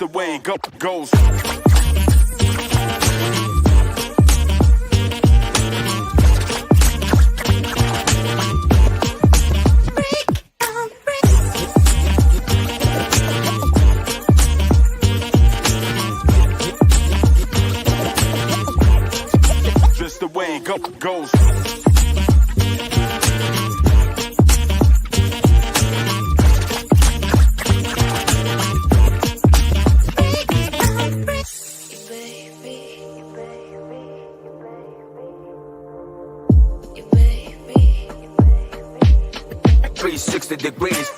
the way it goes. Just the way it goes. Degrees.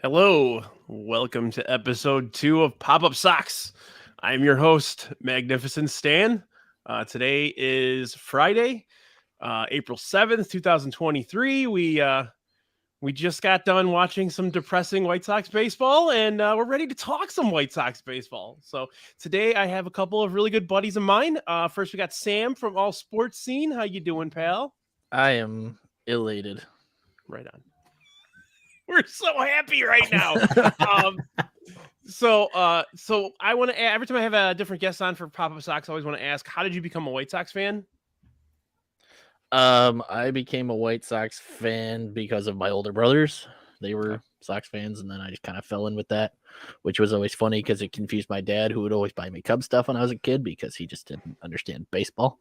Hello, welcome to episode 2 of Pop Up Sox. I'm your host, Magnificent Stan. Today is Friday, April 7th, 2023. We just got done watching some depressing White Sox baseball, and we're ready to talk some White Sox baseball. So today I have a couple of really good buddies of mine. First, we got Sam from All Sports Scene. How you doing, pal? I am elated. Right on. We're so happy right now. So I want to, every time I have a different guest on for Pop Up Sox, I always want to ask, how did you become a White Sox fan? I became a White Sox fan because of my older brothers. They were Sox fans, and then I just kind of fell in with that, which was always funny because it confused my dad, who would always buy me Cubs stuff when I was a kid because he just didn't understand baseball.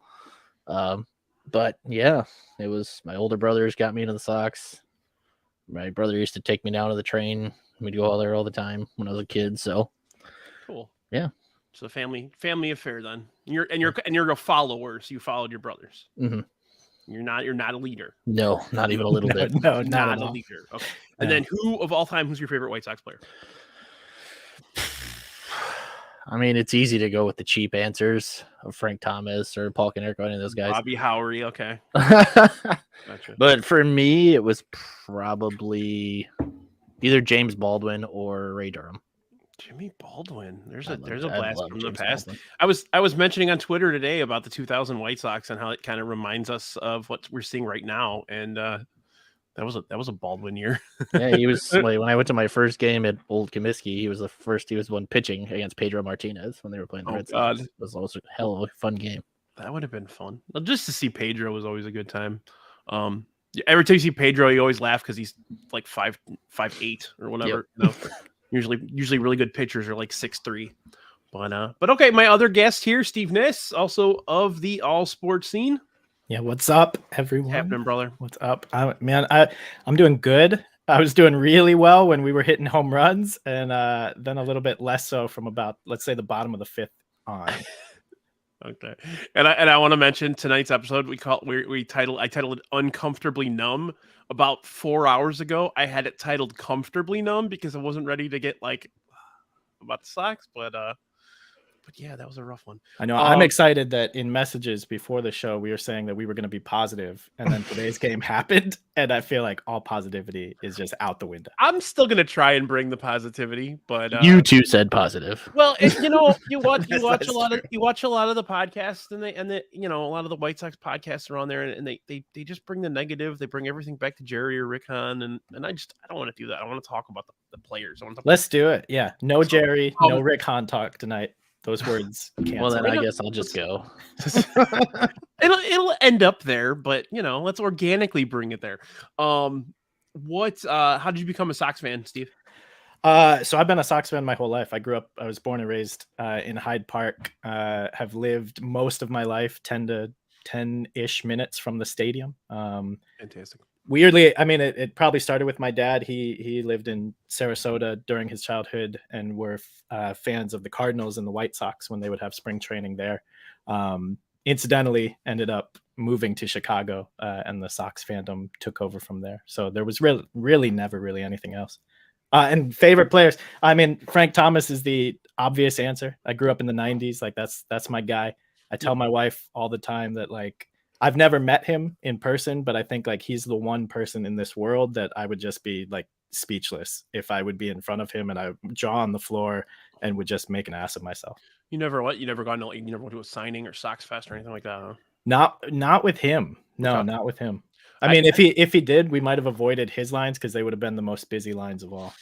But yeah, it was my older brothers got me into the Sox. My brother used to take me down to the train. We'd go out there all the time when I was a kid. So cool. Yeah. So family affair then. You're a follower, so you followed your brothers. Mm-hmm. You're not a leader. No, not even a little bit. No, not a leader. Okay. And then who of all time, who's your favorite White Sox player? I mean, it's easy to go with the cheap answers of Frank Thomas or Paul Konerko, any of those guys. Bobby Howery, okay. Gotcha. But for me, it was probably either James Baldwin or Ray Durham. Jimmy Baldwin. There's a blast from the James past. Baldwin. I was mentioning on Twitter today about the 2000 White Sox and how it kind of reminds us of what we're seeing right now, and that was a Baldwin year. Yeah, he was like, when I went to my first game at Old Comiskey, he was the one pitching against Pedro Martinez when they were playing the Red Sox. It was also a hell of a fun game. That would have been fun. Just to see Pedro was always a good time. Every time you see Pedro, you always laugh because he's like 5'8" or whatever. Yep. Usually really good pitchers are like 6'3". But okay, my other guest here, Steve Kniss, also of the All Sports Scene. Yeah, what's up, everyone? What's happening, brother? What's up? I'm doing good. I was doing really well when we were hitting home runs, and then a little bit less so from about, let's say, the bottom of the 5th on. Okay, and I want to mention tonight's episode. I titled it "Uncomfortably Numb." About 4 hours ago, I had it titled "Comfortably Numb" because I wasn't ready to get like about the Sox, but yeah, that was a rough one. I know. I'm excited that in messages before the show, we were saying that we were going to be positive, and then today's game happened, and I feel like all positivity is just out the window. I'm still going to try and bring the positivity, but you two said positive. Well, you watch a lot of the podcasts, and a lot of the White Sox podcasts are on there, and they just bring the negative. They bring everything back to Jerry or Rick Hahn, and I don't want to do that. I want to talk about the players. Let's do it. Yeah, no Jerry, no Rick Hahn talk tonight. Those words can't. Well, then I guess I'll just go. It'll end up there, but let's organically bring it there. How did you become a Sox fan, Steve? So I've been a Sox fan my whole life. I was born and raised in Hyde Park. Have lived most of my life 10-ish minutes from the stadium. Fantastic. Weirdly, I mean, it probably started with my dad. He lived in Sarasota during his childhood and were fans of the Cardinals and the White Sox when they would have spring training there. Incidentally, ended up moving to Chicago, and the Sox fandom took over from there. So there was really never anything else. And favorite players. I mean, Frank Thomas is the obvious answer. I grew up in the 90s. Like that's my guy. I tell my wife all the time that like I've never met him in person, but I think like he's the one person in this world that I would just be like speechless if I would be in front of him and I would jaw on the floor and would just make an ass of myself. You never went to a signing or Sox Fest or anything like that, huh? Not with him. No, Okay. not with him. I mean, if he did, we might have avoided his lines because they would have been the most busy lines of all.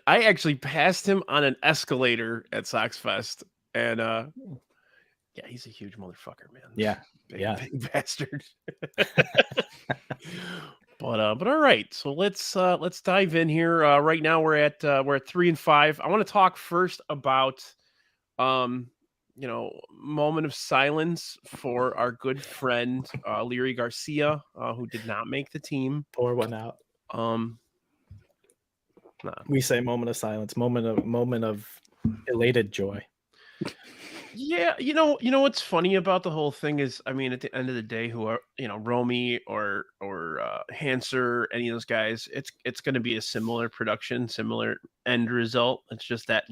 I actually passed him on an escalator at Sox Fest, and yeah, he's a huge motherfucker, man. Yeah, big bastard. But all right, so let's dive in here. Right now we're at 3-5. I want to talk first about moment of silence for our good friend Leary Garcia, who did not make the team. Pour one out. We say moment of silence, moment of elated joy. Yeah, you know what's funny about the whole thing is, I mean, at the end of the day, who are Romy or Hanser, any of those guys, it's going to be a similar production, similar end result. It's just that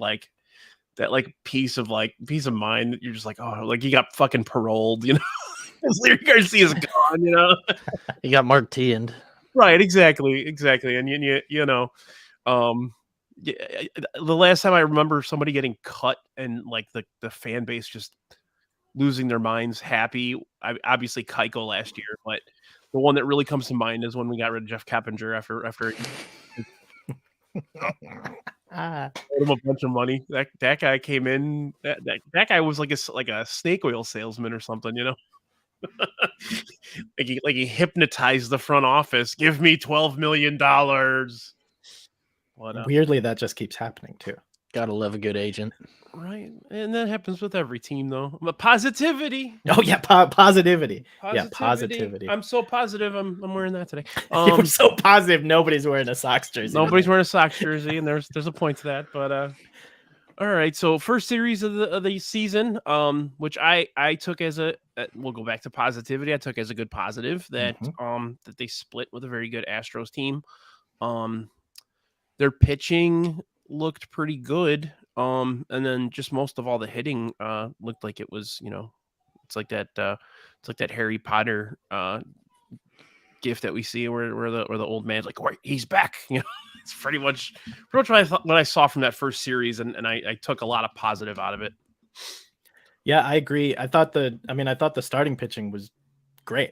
peace of mind that you're just like, oh, like you got fucking paroled, Leary Garcia's gone, You got Mark T and right, exactly, and yeah, the last time I remember somebody getting cut and like the fan base just losing their minds, happy. Obviously Keiko last year, but the one that really comes to mind is when we got rid of Jeff Kappinger after paid him a bunch of money. That guy came in. That guy was like a snake oil salesman or something, like he hypnotized the front office. Give me $12 million. Weirdly, that just keeps happening too. Gotta love a good agent, right? And that happens with every team, though. But positivity. Oh yeah, positivity. Yeah, positivity. I'm so positive. I'm wearing that today. I'm so positive nobody's wearing a Sox jersey. Nobody's wearing a Sox jersey, and there's a point to that. But all right. So first series of the season, which I took as we'll go back to positivity. I took as a good positive that that they split with a very good Astros team. Their pitching looked pretty good. And then just most of all the hitting looked like it was, it's like that Harry Potter gift that we see where the old man's like, "Wait, he's back." It's pretty much what I saw from that first series, and I took a lot of positive out of it. Yeah, I agree. I thought the starting pitching was great.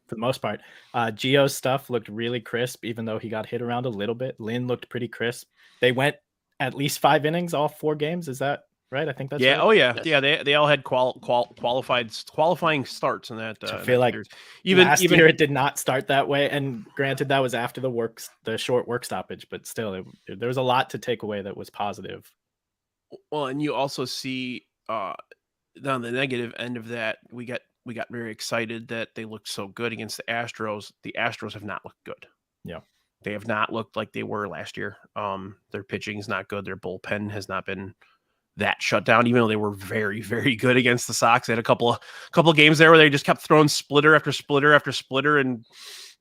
For the most part. Gio's stuff looked really crisp, even though he got hit around a little bit. Lynn looked pretty crisp. They went at least 5 innings, all 4 games. Is that right? I think that's right. Oh yeah. Yes. Yeah, they all had qualifying starts in that. I feel like series. Even last year it did not start that way. And granted, that was after the short work stoppage, but still, there was a lot to take away that was positive. Well, and you also see on the negative end of that, we got very excited that they looked so good against the Astros. The Astros have not looked good. Yeah. They have not looked like they were last year. Their pitching is not good. Their bullpen has not been that shut down, even though they were very, very good against the Sox. They had a couple of games there where they just kept throwing splitter after splitter after splitter, and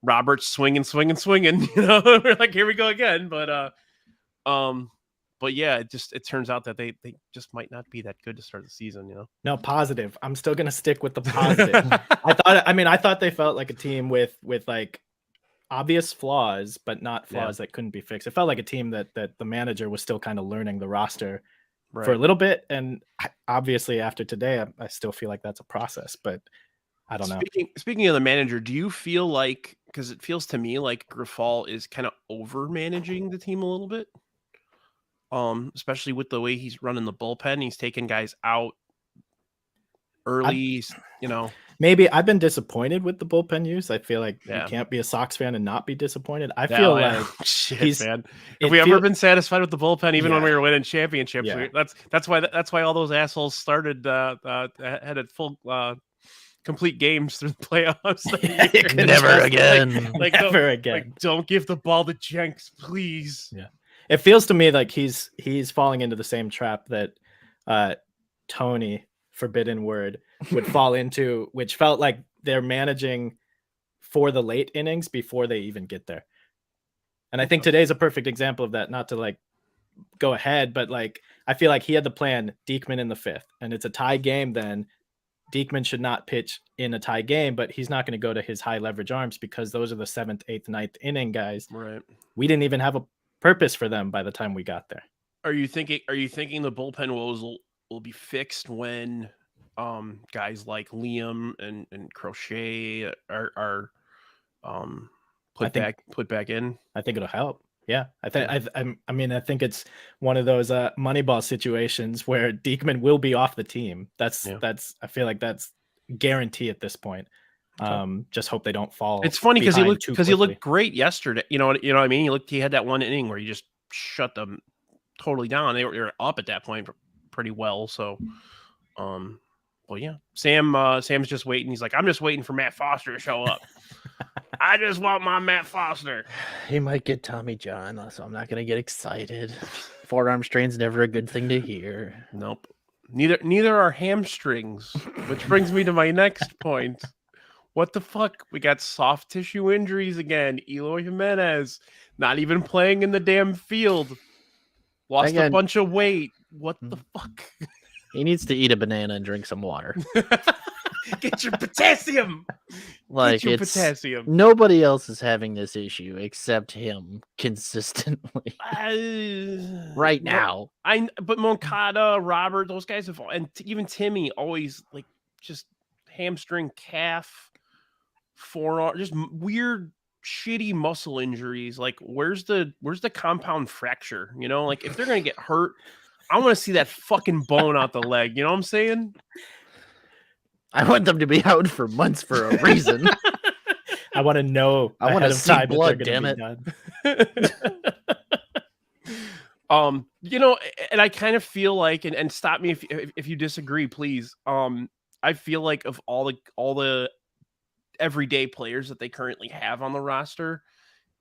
Roberts swinging. We're like, here we go again. But yeah, it turns out that they just might not be that good to start the season, No, positive. I'm still gonna stick with the positive. I thought they felt like a team with like obvious flaws, but not flaws that couldn't be fixed. It felt like a team that the manager was still kind of learning the roster for a little bit. And obviously after today, I still feel like that's a process, but I don't know. Speaking of the manager, do you feel like, because it feels to me like Grifol is kind of over managing the team a little bit? Especially with the way he's running the bullpen, he's taking guys out early, Maybe I've been disappointed with the bullpen use. I feel like you can't be a Sox fan and not be disappointed. I feel like shit, man. Have we ever been satisfied with the bullpen, even when we were winning championships? Yeah. That's why all those assholes started had a full complete games through the playoffs. Never again. Never again. Don't give the ball to Jenks, please. Yeah. It feels to me like he's falling into the same trap that Tony, forbidden word, would fall into, which felt like they're managing for the late innings before they even get there. And I think today's a perfect example of that. Not to like go ahead, but like I feel like he had the plan Diekman in the 5th, and it's a tie game. Then Diekman should not pitch in a tie game, but he's not going to go to his high leverage arms because those are the 7th, 8th, 9th inning guys. Right. We didn't even have a purpose for them by the time we got there. Are you thinking the bullpen woes will be fixed when guys like Liam and Crochet are put back in? I think it'll help. Yeah, I think it's one of those Moneyball situations where Diekman will be off the team. That's I feel like that's guarantee at this point. Just hope they don't fall. It's funny because he looked great yesterday. You know what I mean? He had that one inning where he just shut them totally down. They were up at that point pretty well. So, well, yeah. Sam's just waiting. He's like, I'm just waiting for Matt Foster to show up. I just want my Matt Foster. He might get Tommy John, so I'm not gonna get excited. Forearm strain's never a good thing to hear. Nope. Neither are hamstrings, which brings me to my next point. What the fuck? We got soft tissue injuries again. Eloy Jimenez not even playing in the damn field. Lost a bunch of weight. What the fuck? He needs to eat a banana and drink some water. Get your potassium. Like, Get your potassium. Nobody else is having this issue except him consistently. Right now. But Moncada, Robert, those guys have, and even Timmy always like just hamstring, calf, forearm, just weird, shitty muscle injuries. Like, where's the compound fracture? You know, like if they're gonna get hurt, I want to see that fucking bone out the leg. You know what I'm saying? I want them to be out for months for a reason. I want to know. I want to see blood. Damn it! You know, and I kind of feel like, and stop me if you disagree, please. I feel like of all the everyday players that they currently have on the roster,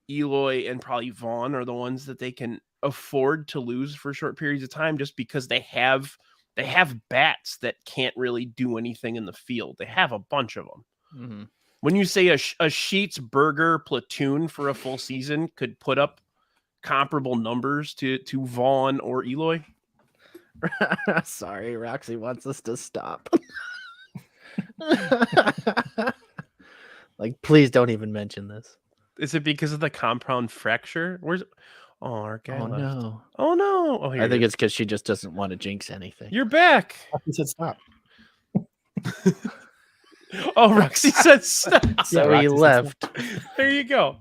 Eloy and probably Vaughn are the ones that they can afford to lose for short periods of time, just because they have bats that can't really do anything in the field. They have a bunch of them. Mm-hmm. When you say a Sheets Burger platoon for a full season could put up comparable numbers to Vaughn or Eloy. Sorry, Roxy wants us to stop. Like, please don't even mention this. Is it because of the compound fracture? Our guy left. No. Oh no. Oh, I think it's because she just doesn't want to jinx anything. You're back. He said stop. Oh, Roxy said stop. So he left. There you go.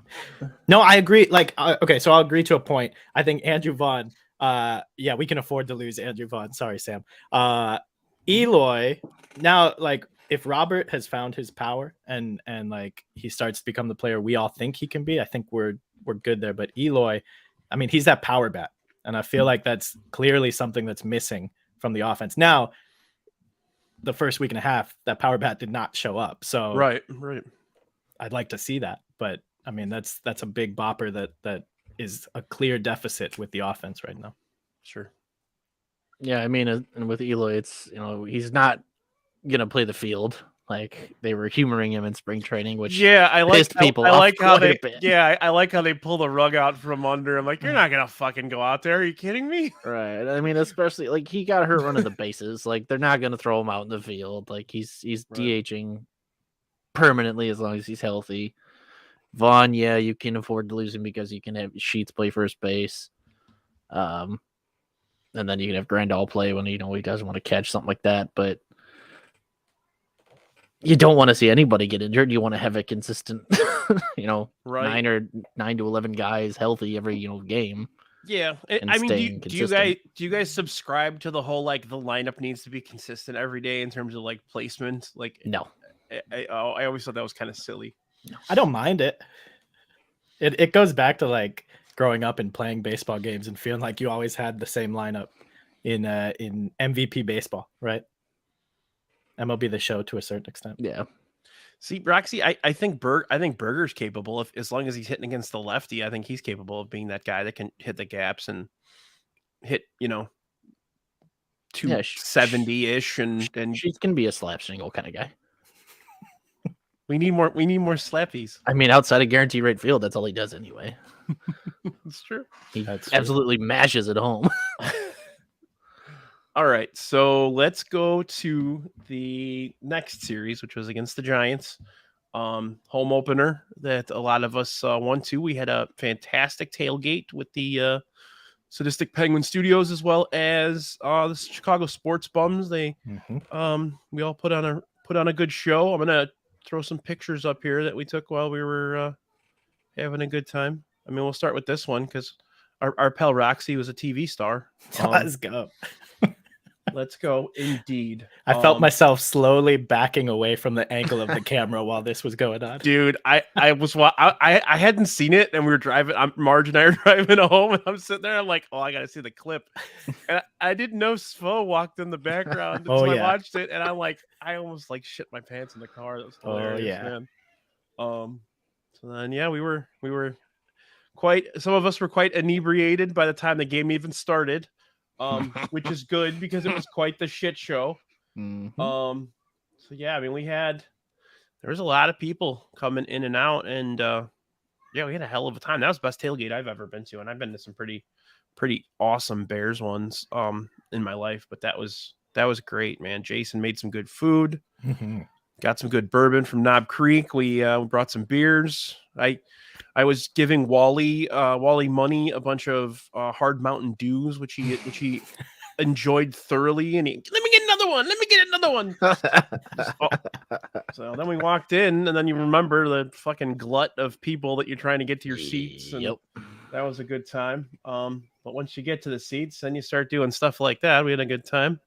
No, I agree. Like, okay, so I'll agree to a point. I think Andrew Vaughn, yeah, we can afford to lose Andrew Vaughn. Sorry, Sam. Eloy, now, like, if Robert has found his power and like he starts to become the player we all think he can be, I think we're good there. But Eloy, I mean, he's that power bat, and I feel like that's clearly something that's missing from the offense. Now, the first week and a half, that power bat did not show up. So right. I'd like to see that, but I mean, that's a big bopper that is a clear deficit with the offense right now. Sure. Yeah, I mean, and with Eloy, it's, you know, he's not gonna play the field. Like, they were humoring him in spring training, which I like people. I like how they I like how they pull the rug out from under. I'm like, you're not gonna fucking go out there. Are you kidding me? Right. I mean, especially like he got hurt running the bases. Like, they're not gonna throw him out in the field. Like, he's Right. DHing permanently as long as he's healthy. Vaughn, yeah, you can afford to lose him because you can have Sheets play first base. And then you can have Grandal play when he doesn't want to catch, something like that. But you don't want to see anybody get injured. You want to have a consistent, Right. 9 to 11 guys healthy every, game. Yeah. And I mean, do staying you guys subscribe to the whole, like, the lineup needs to be consistent every day in terms of, like, placement? Like, No. I always thought that was kind of silly. I don't mind it. It goes back to like growing up and playing baseball games and feeling like you always had the same lineup in MVP baseball, right? MLB The Show to a certain extent. Yeah. See, Roxy, I think Berger's capable of, as long as he's hitting against the lefty. I think he's capable of being that guy that can hit the gaps and hit, 270-ish, and She's gonna be a slap single kind of guy. we need more slappies. I mean, outside of guaranteed rate field, that's all he does anyway. That's true. He That's true. absolutely mashes it home. All right, so let's go to the next series, which was against the Giants. Home opener that a lot of us went to. We had a fantastic tailgate with the Sadistic Penguin Studios, as well as the Chicago Sports Bums. We all put on a good show. I'm gonna throw some pictures up here that we took while we were having a good time. I mean, we'll start with this one because our pal Roxy was a TV star. Let's go. Let's go, indeed. I felt myself slowly backing away from the angle of the camera while this was going on. Dude, I hadn't seen it, and we were driving. Marge and I are driving home, and I'm sitting there. I'm like, oh, I gotta see the clip. And I didn't know Svo walked in the background until I watched it, and I'm like, I almost like shit my pants in the car. That was hilarious, man. So then, yeah, we were quite. Some of us were quite inebriated by the time the game even started. Which is good because it was quite the shit show. So yeah, I mean, there was a lot of people coming in and out, and yeah, we had a hell of a time. That was the best tailgate I've ever been to, and I've been to some pretty awesome Bears ones in my life, but that was great, man. Jason made some good food. Got some good bourbon from Knob Creek. We brought some beers. I was giving Wally money a bunch of hard Mountain Dews, which he enjoyed thoroughly, and let me get another one. So then we walked in, and then you remember the fucking glut of people that you're trying to get to your seats, and that was a good time. But once you get to the seats, then you start doing stuff like that. We had a good time.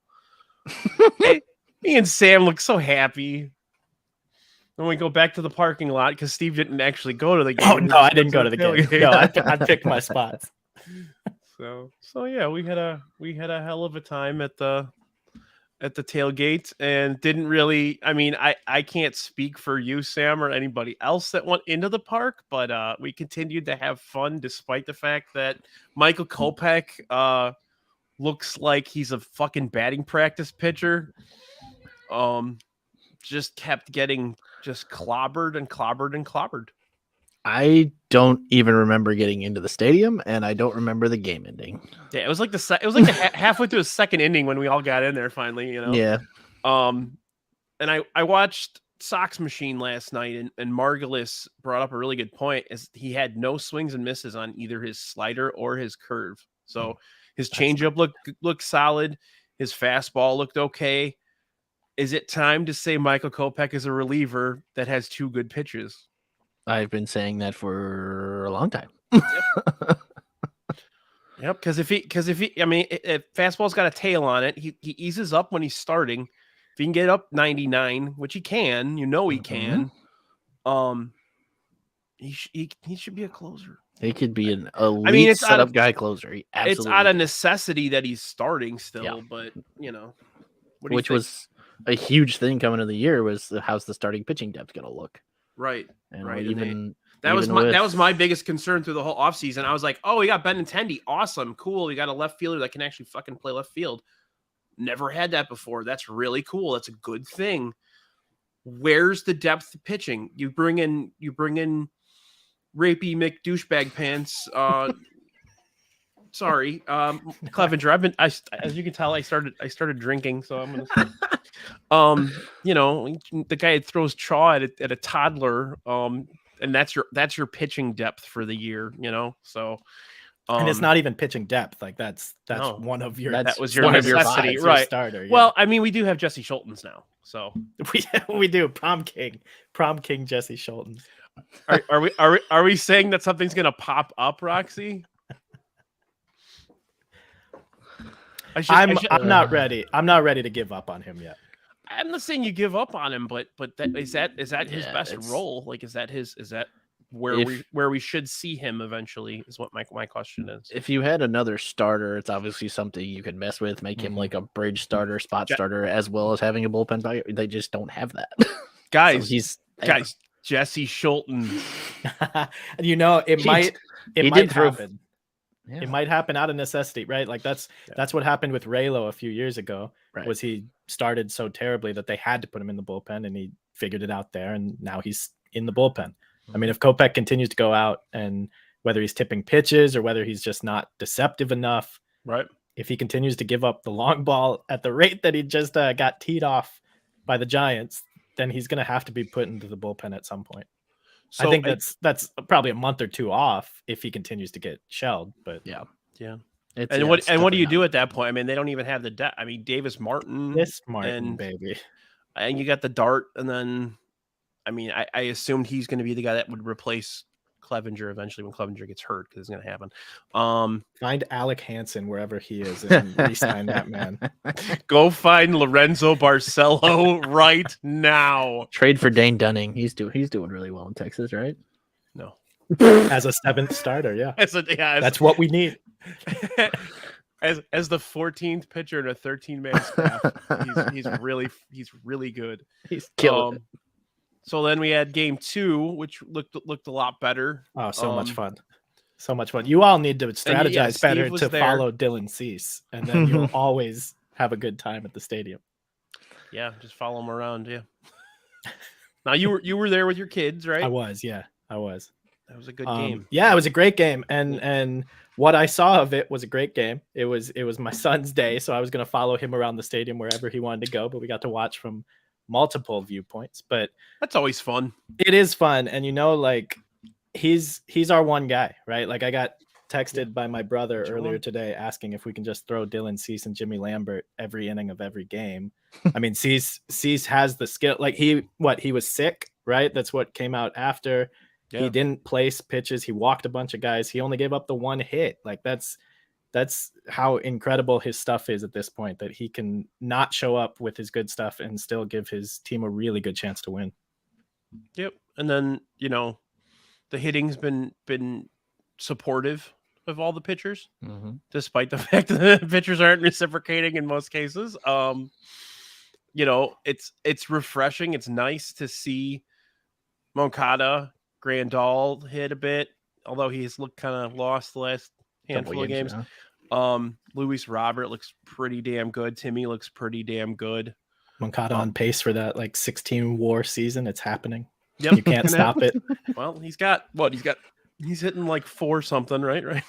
Me and Sam look so happy. Then we go back to the parking lot because Steve didn't actually go to the game. Oh no, I didn't go to the game. No, I picked my spots. So yeah, we had a hell of a time at the tailgate, and didn't really. I mean, I can't speak for you, Sam, or anybody else that went into the park, but we continued to have fun despite the fact that Michael Kopech looks like he's a fucking batting practice pitcher. Just kept getting just clobbered. I don't even remember getting into the stadium, and I don't remember the game ending. Yeah, it was like halfway through the second inning when we all got in there finally, you know. Yeah. And I watched Sox Machine last night, and Margulis brought up a really good point, as he had no swings and misses on either his slider or his curve. So his changeup looked solid, his fastball looked okay. Is it time to say Michael Kopech is a reliever that has two good pitches? I've been saying that for a long time. Yep. Because if fastball's got a tail on it, he eases up when he's starting. If he can get up 99, which he can, he can. He should be a closer. He could be an elite setup guy closer. It's out of necessity that he's starting still, but which was a huge thing coming into the year was how's the starting pitching depth going to look? Right. And right. That was my biggest concern through the whole offseason. I was like, oh, we got Benintendi. Awesome. Cool. We got a left fielder that can actually fucking play left field. Never had that before. That's really cool. That's a good thing. Where's the depth of pitching? You bring in Rapey Mick douchebag pants. Sorry, Clevenger. As you can tell, I started drinking, so I'm gonna. The guy that throws chaw at a toddler, and that's your pitching depth for the year, So, and it's not even pitching depth. Like that's one of your that was your necessity, right? Starter. Yeah. Well, I mean, we do have Jesse Schultens now, so we do prom king Jesse Schultens. Are we saying that something's gonna pop up, Roxy? I'm not ready. I'm not ready to give up on him yet. I'm not saying you give up on him, but is that his best role? Like, is that where we should see him eventually? Is what my question is. If you had another starter, it's obviously something you could mess with, make him like a bridge starter, spot starter, as well as having a bullpen value. They just don't have that, guys. Jesse Schulten. It might happen. Yeah. It might happen out of necessity, right? Like that's what happened with Raylo a few years ago. Right. Was he started so terribly that they had to put him in the bullpen, and he figured it out there, and now he's in the bullpen. I mean, if Kopech continues to go out and whether he's tipping pitches or whether he's just not deceptive enough. Right. If he continues to give up the long ball at the rate that he just got teed off by the Giants, then he's going to have to be put into the bullpen at some point. So I think that's probably a month or two off if he continues to get shelled. But yeah. It's What do you do at that point? I mean, they don't even have the depth. I mean, Davis Martin, Kniss Martin, baby. And you got the Dart, and then, I mean, I assumed he's going to be the guy that would replace Clevenger eventually when Clevenger gets hurt, because it's going to happen. Find Alec Hansen wherever he is and re-sign that man. Go find Lorenzo Barcelo right now. Trade for Dane Dunning. He's doing really well in Texas, right? No, As a 7th starter, yeah. That's what we need. As the 14th pitcher in a 13-man staff, he's really good. He's killing it. So then we had game 2, which looked a lot better. Oh, so much fun. So much fun. You all need to strategize better to follow Dylan Cease, and then you'll always have a good time at the stadium. Yeah, just follow him around, yeah. Now you were there with your kids, right? I was. That was a good game. Yeah, it was a great game. And what I saw of it was a great game. It was my son's day, so I was going to follow him around the stadium wherever he wanted to go, but we got to watch from multiple viewpoints. But that's always fun. It is fun. And like he's our one guy, right? Like I got texted by my brother earlier today asking if we can just throw Dylan Cease and Jimmy Lambert every inning of every game. I mean, Cease has the skill. Like he was sick, right? That's what came out after. Yeah. He didn't place pitches. He walked a bunch of guys. He only gave up the one hit. Like that's how incredible his stuff is at this point, that he can not show up with his good stuff and still give his team a really good chance to win. Yep. And then, the hitting's been supportive of all the pitchers, despite the fact that the pitchers aren't reciprocating in most cases. It's refreshing. It's nice to see Moncada, Grandal hit a bit, although he's looked kind of lost the last handful of games. Luis Robert looks pretty damn good. Timmy looks pretty damn good. Moncada on pace for that 16 WAR season. It's happening. Yep. You can't stop it. Well, he's hitting like 4 something right now.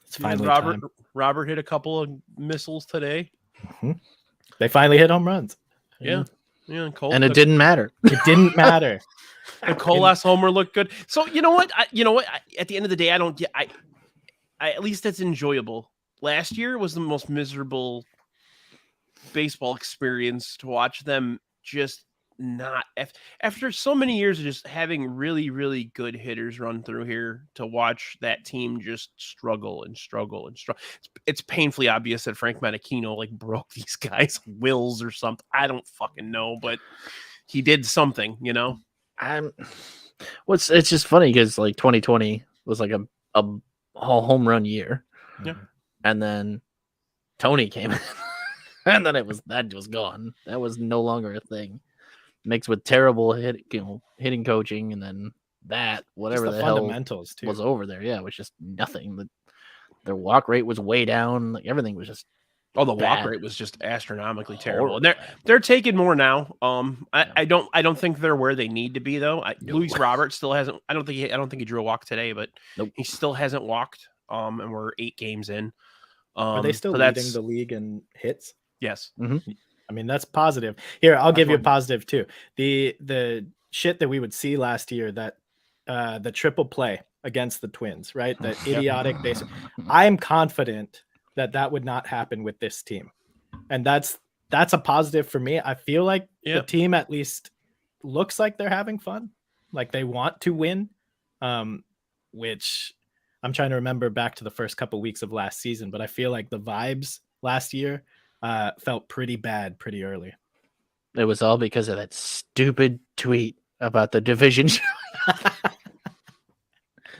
It's finally time. Robert hit a couple of missiles today. Mm-hmm. They finally hit home runs. Yeah. Yeah, and it didn't matter. It didn't matter. The Cole last homer looked good. So you know what? At the end of the day, I at least it's enjoyable. Last year was the most miserable baseball experience to watch them just not after so many years of just having really, really good hitters run through here, to watch that team just struggle and struggle and struggle. It's painfully obvious that Frank Matechino broke these guys' wills or something. I don't fucking know, but he did something, It's just funny because 2020 was a home run year. Yeah. And then Tony came in and then that was gone. That was no longer a thing. Mixed with terrible hitting coaching, and then whatever the hell fundamentals too was over there. Yeah, it was just nothing. Their walk rate was way down. Everything was just the walk rate was just astronomically terrible. And they're taking more now. I don't think they're where they need to be though. Luis Robert still hasn't. I don't think he drew a walk today, but he still hasn't walked. And we're 8 games in. Are they still leading the league in hits? Yes. Mm-hmm. I mean, that's positive. Here, I'll give you a positive too. The shit that we would see last year, that the triple play against the Twins, right? That idiotic base. I'm confident that would not happen with this team. And that's a positive for me. I feel like the team at least looks like they're having fun. Like they want to win, which I'm trying to remember back to the first couple weeks of last season, but I feel like the vibes last year felt pretty bad pretty early. It was all because of that stupid tweet about the division.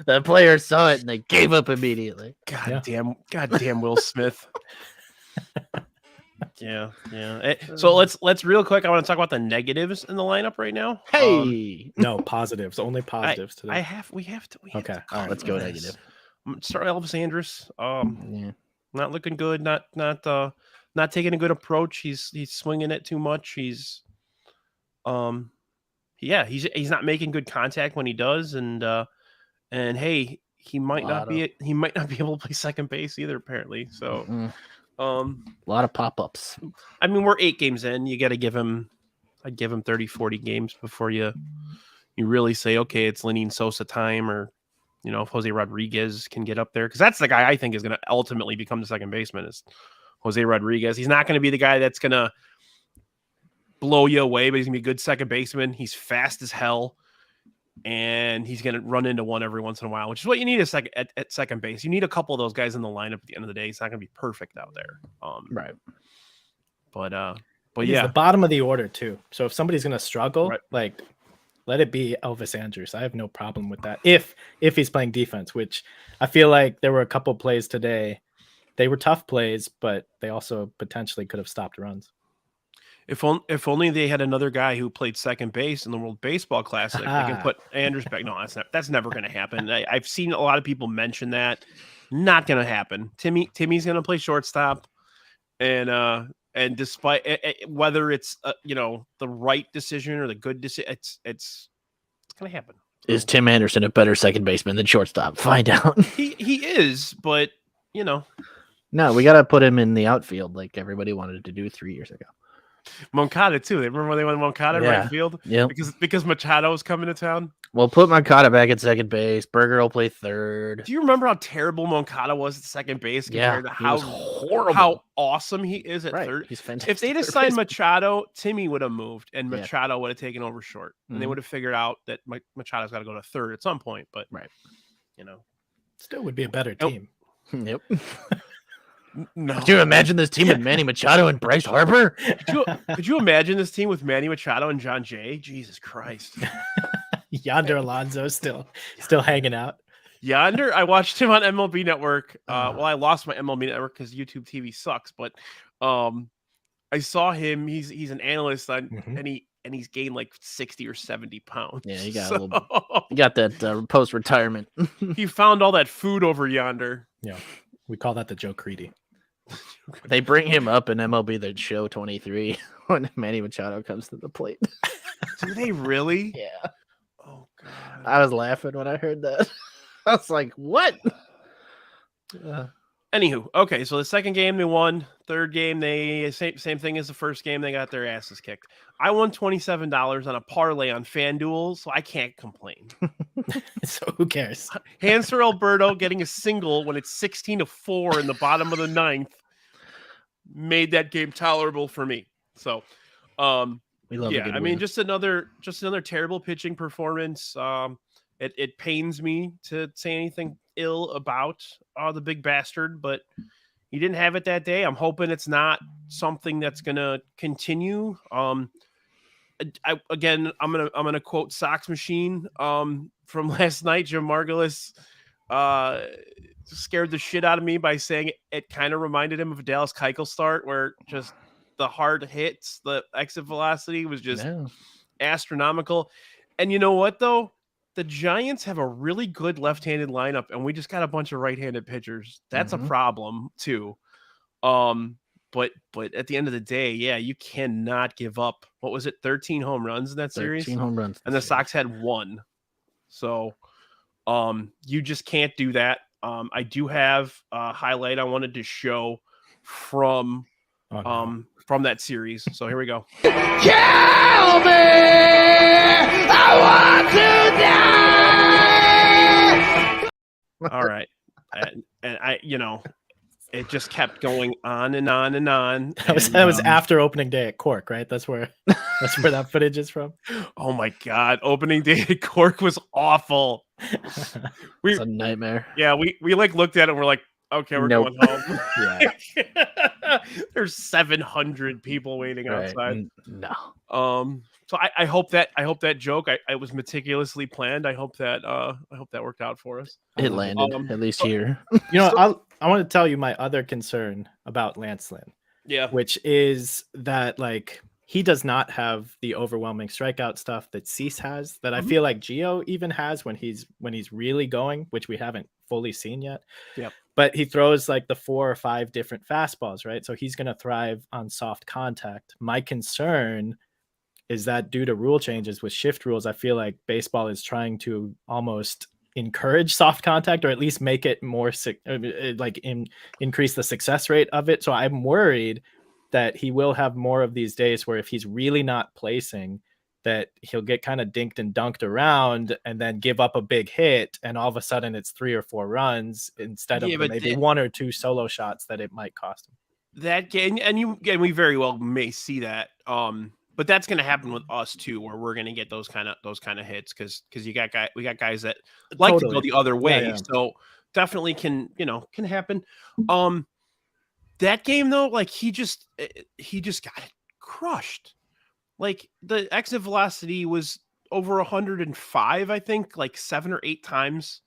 The players saw it and they gave up immediately. God damn Will Smith. Yeah. So let's real quick. I want to talk about the negatives in the lineup right now. Hey, no positives, only positives today. We have to. Okay, all right, let's go negative. Start Elvis Andrus. Not looking good. Not taking a good approach. He's swinging it too much. He's not making good contact when he does, and And hey, he might not be able to play second base either, apparently. So a lot of pop-ups. I mean, we're 8 games in. You got to give him, I'd give him 30, 40 games before you really say, okay, it's Lenyn Sosa time, or, you know, if Jose Rodriguez can get up there. Because that's the guy I think is going to ultimately become the second baseman, is Jose Rodriguez. He's not going to be the guy that's going to blow you away, but he's going to be a good second baseman. He's fast as hell, and he's going to run into one every once in a while, which is what you need at second base. You need a couple of those guys in the lineup at the end of the day. It's not going to be perfect out there. Right. He's yeah, the bottom of the order too. So if somebody's going to struggle, Right. like, let it be Elvis Andrus. I have no problem with that. If he's playing defense, which I feel like there were a couple plays today. They were tough plays, but they also potentially could have stopped runs. If only they had another guy who played second base in the World Baseball Classic. They can put Andrus back. No, that's never going to happen. I've seen a lot of people mention that. Not going to happen. Timmy's going to play shortstop, and despite whether it's the right decision or the good decision, it's going to happen. Is Tim Anderson a better second baseman than shortstop? Find out. He is, but No, we got to put him in the outfield like everybody wanted to do 3 years ago. Moncada too. They remember when they went Moncada in right field? Yeah. Because Machado was coming to town. We'll put Moncada back at second base. Berger will play third. Do you remember how terrible Moncada was at second base compared to how horrible, how awesome he is at third? He's fantastic. If they'd have signed Machado, Timmy would have moved, and Machado would have taken over short, and they would have figured out that Machado's got to go to third at some point. But Still would be a better team. Yep. No. Could you imagine this team with Manny Machado and Bryce Harper? Could you imagine this team with Manny Machado and John Jay? Jesus Christ. Yonder Alonso still hanging out. Yonder, I watched him on MLB Network. Well, I lost my MLB Network because YouTube TV sucks, but I saw him. He's an analyst on, and he's gained like 60 or 70 pounds. Yeah, he got that post-retirement. He found all that food over yonder. Yeah, we call that the Joe Creedy. They bring him up in MLB The Show 23 when Manny Machado comes to the plate. Do they really? Yeah. Oh God. I was laughing when I heard that. I was like, what? Anywho, okay, so the second game they won. Third game, they same thing as the first game. They got their asses kicked. I won $27 on a parlay on FanDuel, so I can't complain. So who cares? Hanser Alberto getting a single when it's 16-4 in the bottom of the ninth made that game tolerable for me. So, we love. I mean, just another terrible pitching performance. It pains me to say anything ill about the big bastard, but he didn't have it that day. I'm hoping it's not something that's gonna continue. I'm gonna quote Sox Machine from last night. Jim Margulis scared the shit out of me by saying it kind of reminded him of a Dallas Keuchel start, where just the hard hits, the exit velocity was just astronomical. And you know what though? The Giants have a really good left-handed lineup, and we just got a bunch of right-handed pitchers. That's a problem too. But at the end of the day, yeah, you cannot give up. What was it? 13 home runs in that series? 13 home runs. And the Sox had 1. So you just can't do that. I do have a highlight I wanted to show from that series. So here we go. Kill me! I want to die! All right. And I, it just kept going on and on and on. That was after opening day at Cork, right? That's where that footage is from. Oh my God. Opening day at Cork was awful. It's a nightmare. Yeah. We like looked at it and we're like, okay, we're going home. Yeah. There's 700 people waiting outside. No. So I hope that joke I was meticulously planned. I hope that worked out for us. It landed at least here. I want to tell you my other concern about Lance Lynn. Yeah. Which is that he does not have the overwhelming strikeout stuff that Cease has, that I feel like Gio even has when he's really going, which we haven't fully seen yet. Yep. But he throws like the 4 or 5 different fastballs, right? So he's going to thrive on soft contact. My concern is that due to rule changes with shift rules, I feel like baseball is trying to almost encourage soft contact, or at least make it more increase the success rate of it. So I'm worried that he will have more of these days where if he's really not placing, that he'll get kind of dinked and dunked around and then give up a big hit, and all of a sudden it's 3 or 4 runs instead of maybe 1 or 2 solo shots that it might cost him. That game, and we very well may see that. But that's going to happen with us too, where we're going to get those kind of hits because we got guys that like to go the other way. Yeah. So definitely can happen. That game though, like he just got crushed. Like the exit velocity was over 105, I think, like 7 or 8 times.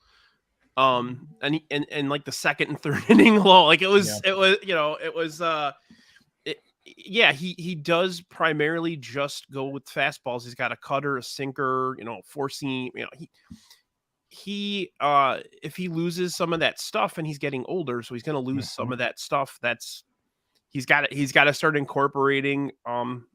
And like the second and third inning low, like he does primarily just go with fastballs. He's got a cutter, a sinker, four seam. He if he loses some of that stuff, and he's getting older, so he's going to lose some of that stuff. He's got to start incorporating some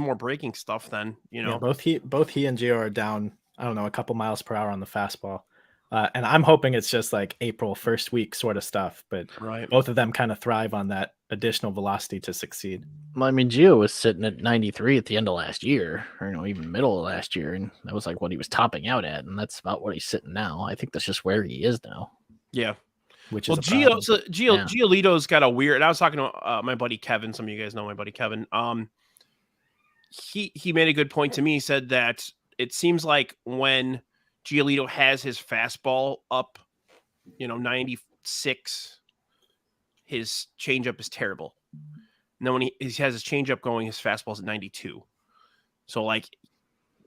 more breaking stuff. Then both he and Gio are down. I don't know, a couple miles per hour on the fastball. And I'm hoping it's just like April first week sort of stuff, but both of them kind of thrive on that additional velocity to succeed. Well, I mean, Gio was sitting at 93 at the end of last year, or even middle of last year, and that was like what he was topping out at, and that's about what he's sitting now. I think that's just where he is now. Yeah. Which is Giolito's got a weird. I was talking to my buddy Kevin. Some of you guys know my buddy Kevin. He made a good point to me. He said that it seems like when Giolito has his fastball up, 96, his changeup is terrible. And then when he has his changeup going, his fastball's at 92. So like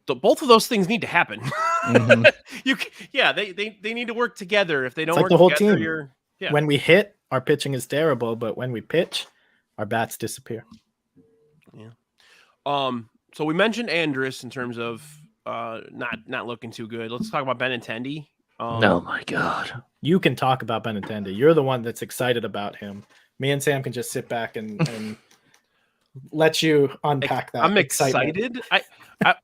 both of those things need to happen. Mm-hmm. They need to work together. If they don't work the whole together, team. When we hit, our pitching is terrible, but when we pitch, our bats disappear. Yeah. So we mentioned Andrus in terms of not looking too good. Let's talk about Benintendi. Oh my God. You can talk about Benintendi. You're the one that's excited about him. Me and Sam can just sit back and let you unpack that. I'm excited.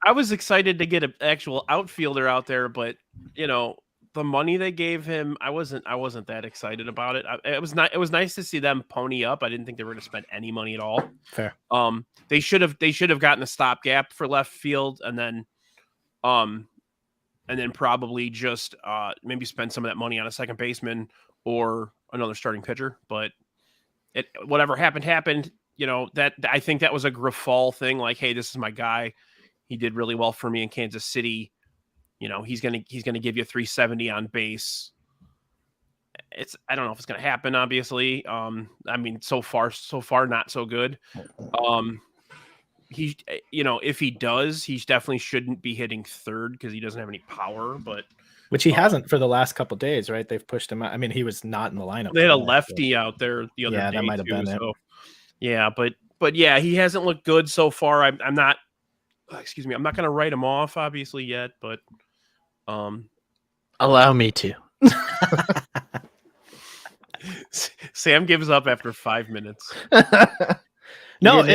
I was excited to get an actual outfielder out there, but the money they gave him, I wasn't that excited about it. It was nice to see them pony up. I didn't think they were going to spend any money at all. Fair. They should have gotten a stopgap for left field, and then probably just maybe spend some of that money on a second baseman or another starting pitcher. But whatever happened. That I think that was a Grifol thing. Like, hey, this is my guy. He did really well for me in Kansas City. He's gonna give you 370 on base. I don't know if it's gonna happen. Obviously, I mean, so far not so good. If he does, he definitely shouldn't be hitting third because he doesn't have any power. But which he hasn't for the last couple of days, right? They've pushed him out. I mean, he was not in the lineup. They had a lefty out there the other day. Yeah, that might have been it. Yeah, but yeah, he hasn't looked good so far. I'm not. Excuse me. I'm not going to write him off, obviously, yet, but allow me to. Sam gives up after 5 minutes. No, and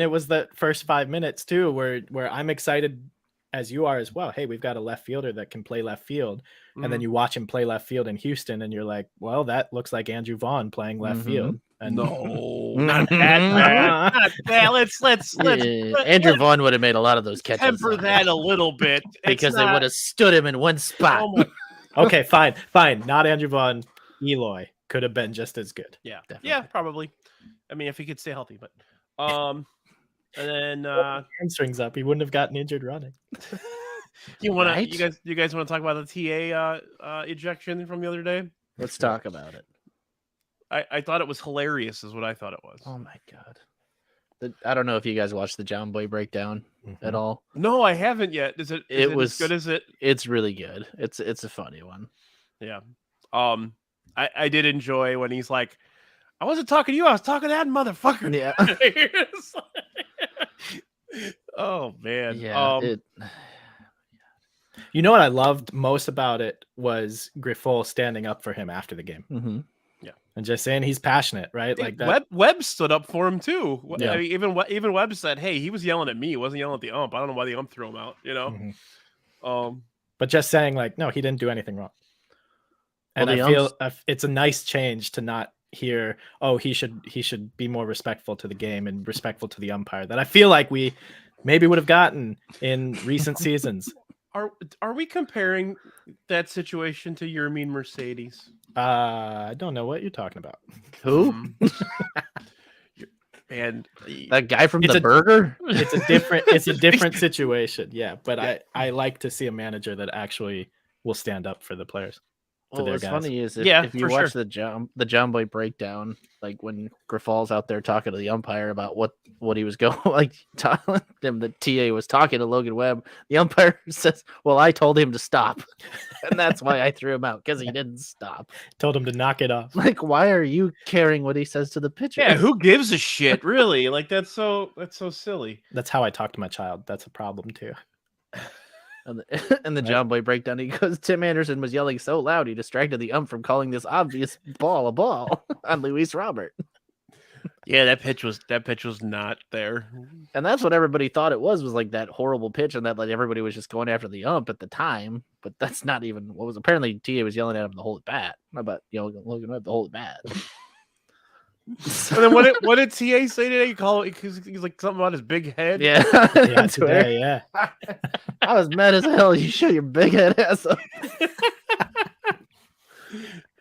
it was the first 5 minutes too, where I'm excited as you are as well. Hey, we've got a left fielder that can play left field, and then you watch him play left field in Houston, and you're like, well, that looks like Andrew Vaughn playing left field. And not that. Let's Andrew Vaughn would have made a lot of those catches. Temper that a little bit because they would have stood him in one spot. Okay, fine. Not Andrew Vaughn. Eloy could have been just as good. Yeah, definitely. Yeah, probably. I mean, if he could stay healthy, but and then hamstrings up, he wouldn't have gotten injured running. You guys want to talk about the TA ejection from the other day? Let's talk about it. I thought it was hilarious, is what I thought it was. Oh my God! I don't know if you guys watched the John Boy breakdown at all. No, I haven't yet. Is it as good as it? It's really good. It's a funny one. Yeah. I did enjoy when he's like, I wasn't talking to you, I was talking to that motherfucker. Yeah. Oh man. Yeah. You know what I loved most about it was Grifol standing up for him after the game. Mm-hmm. Yeah. And just saying he's passionate, right? Like that. Webb stood up for him too. Yeah. I mean, even Webb said, hey, he was yelling at me. He wasn't yelling at the ump. I don't know why the ump threw him out, Mm-hmm. But just saying, like, no, he didn't do anything wrong. And Well, I feel it's a nice change to not hear, oh, he should be more respectful to the game and respectful to the umpire, that I feel like we maybe would have gotten in recent seasons. Are we comparing that situation to your mean Mercedes? I don't know what you're talking about. Who? And That guy from It's the a- burger? It's a different situation. Yeah, but I like to see a manager that actually will stand up for the players. Well, their what's guys. funny is Yeah, if you for watch sure. the John Boy breakdown, like when Grifal's out there talking to the umpire about what he was going, like telling him the TA was talking to Logan Webb, the umpire says, "Well, I told him to stop, and that's why I threw him out because he didn't stop." Told him to knock it off. Like, why are you caring what he says to the pitcher? yeah, who gives a shit, really? Like that's so silly. That's how I talk to my child. That's a problem too. And the John Boy breakdown, he goes, Tim Anderson was yelling so loud he distracted the ump from calling this obvious ball a ball on Luis Robert. Yeah, that pitch was not there. And that's what everybody thought it was like that horrible pitch, and that like everybody was just going after the ump at the time. But that's not even what was apparently TA was yelling at him to hold it bat. How about Logan Webb to hold it bat? And then what did TA say today? He called because he's like something about his big head. Yeah, Yeah, on Twitter. today, yeah. I was mad as hell. You show your big head ass up.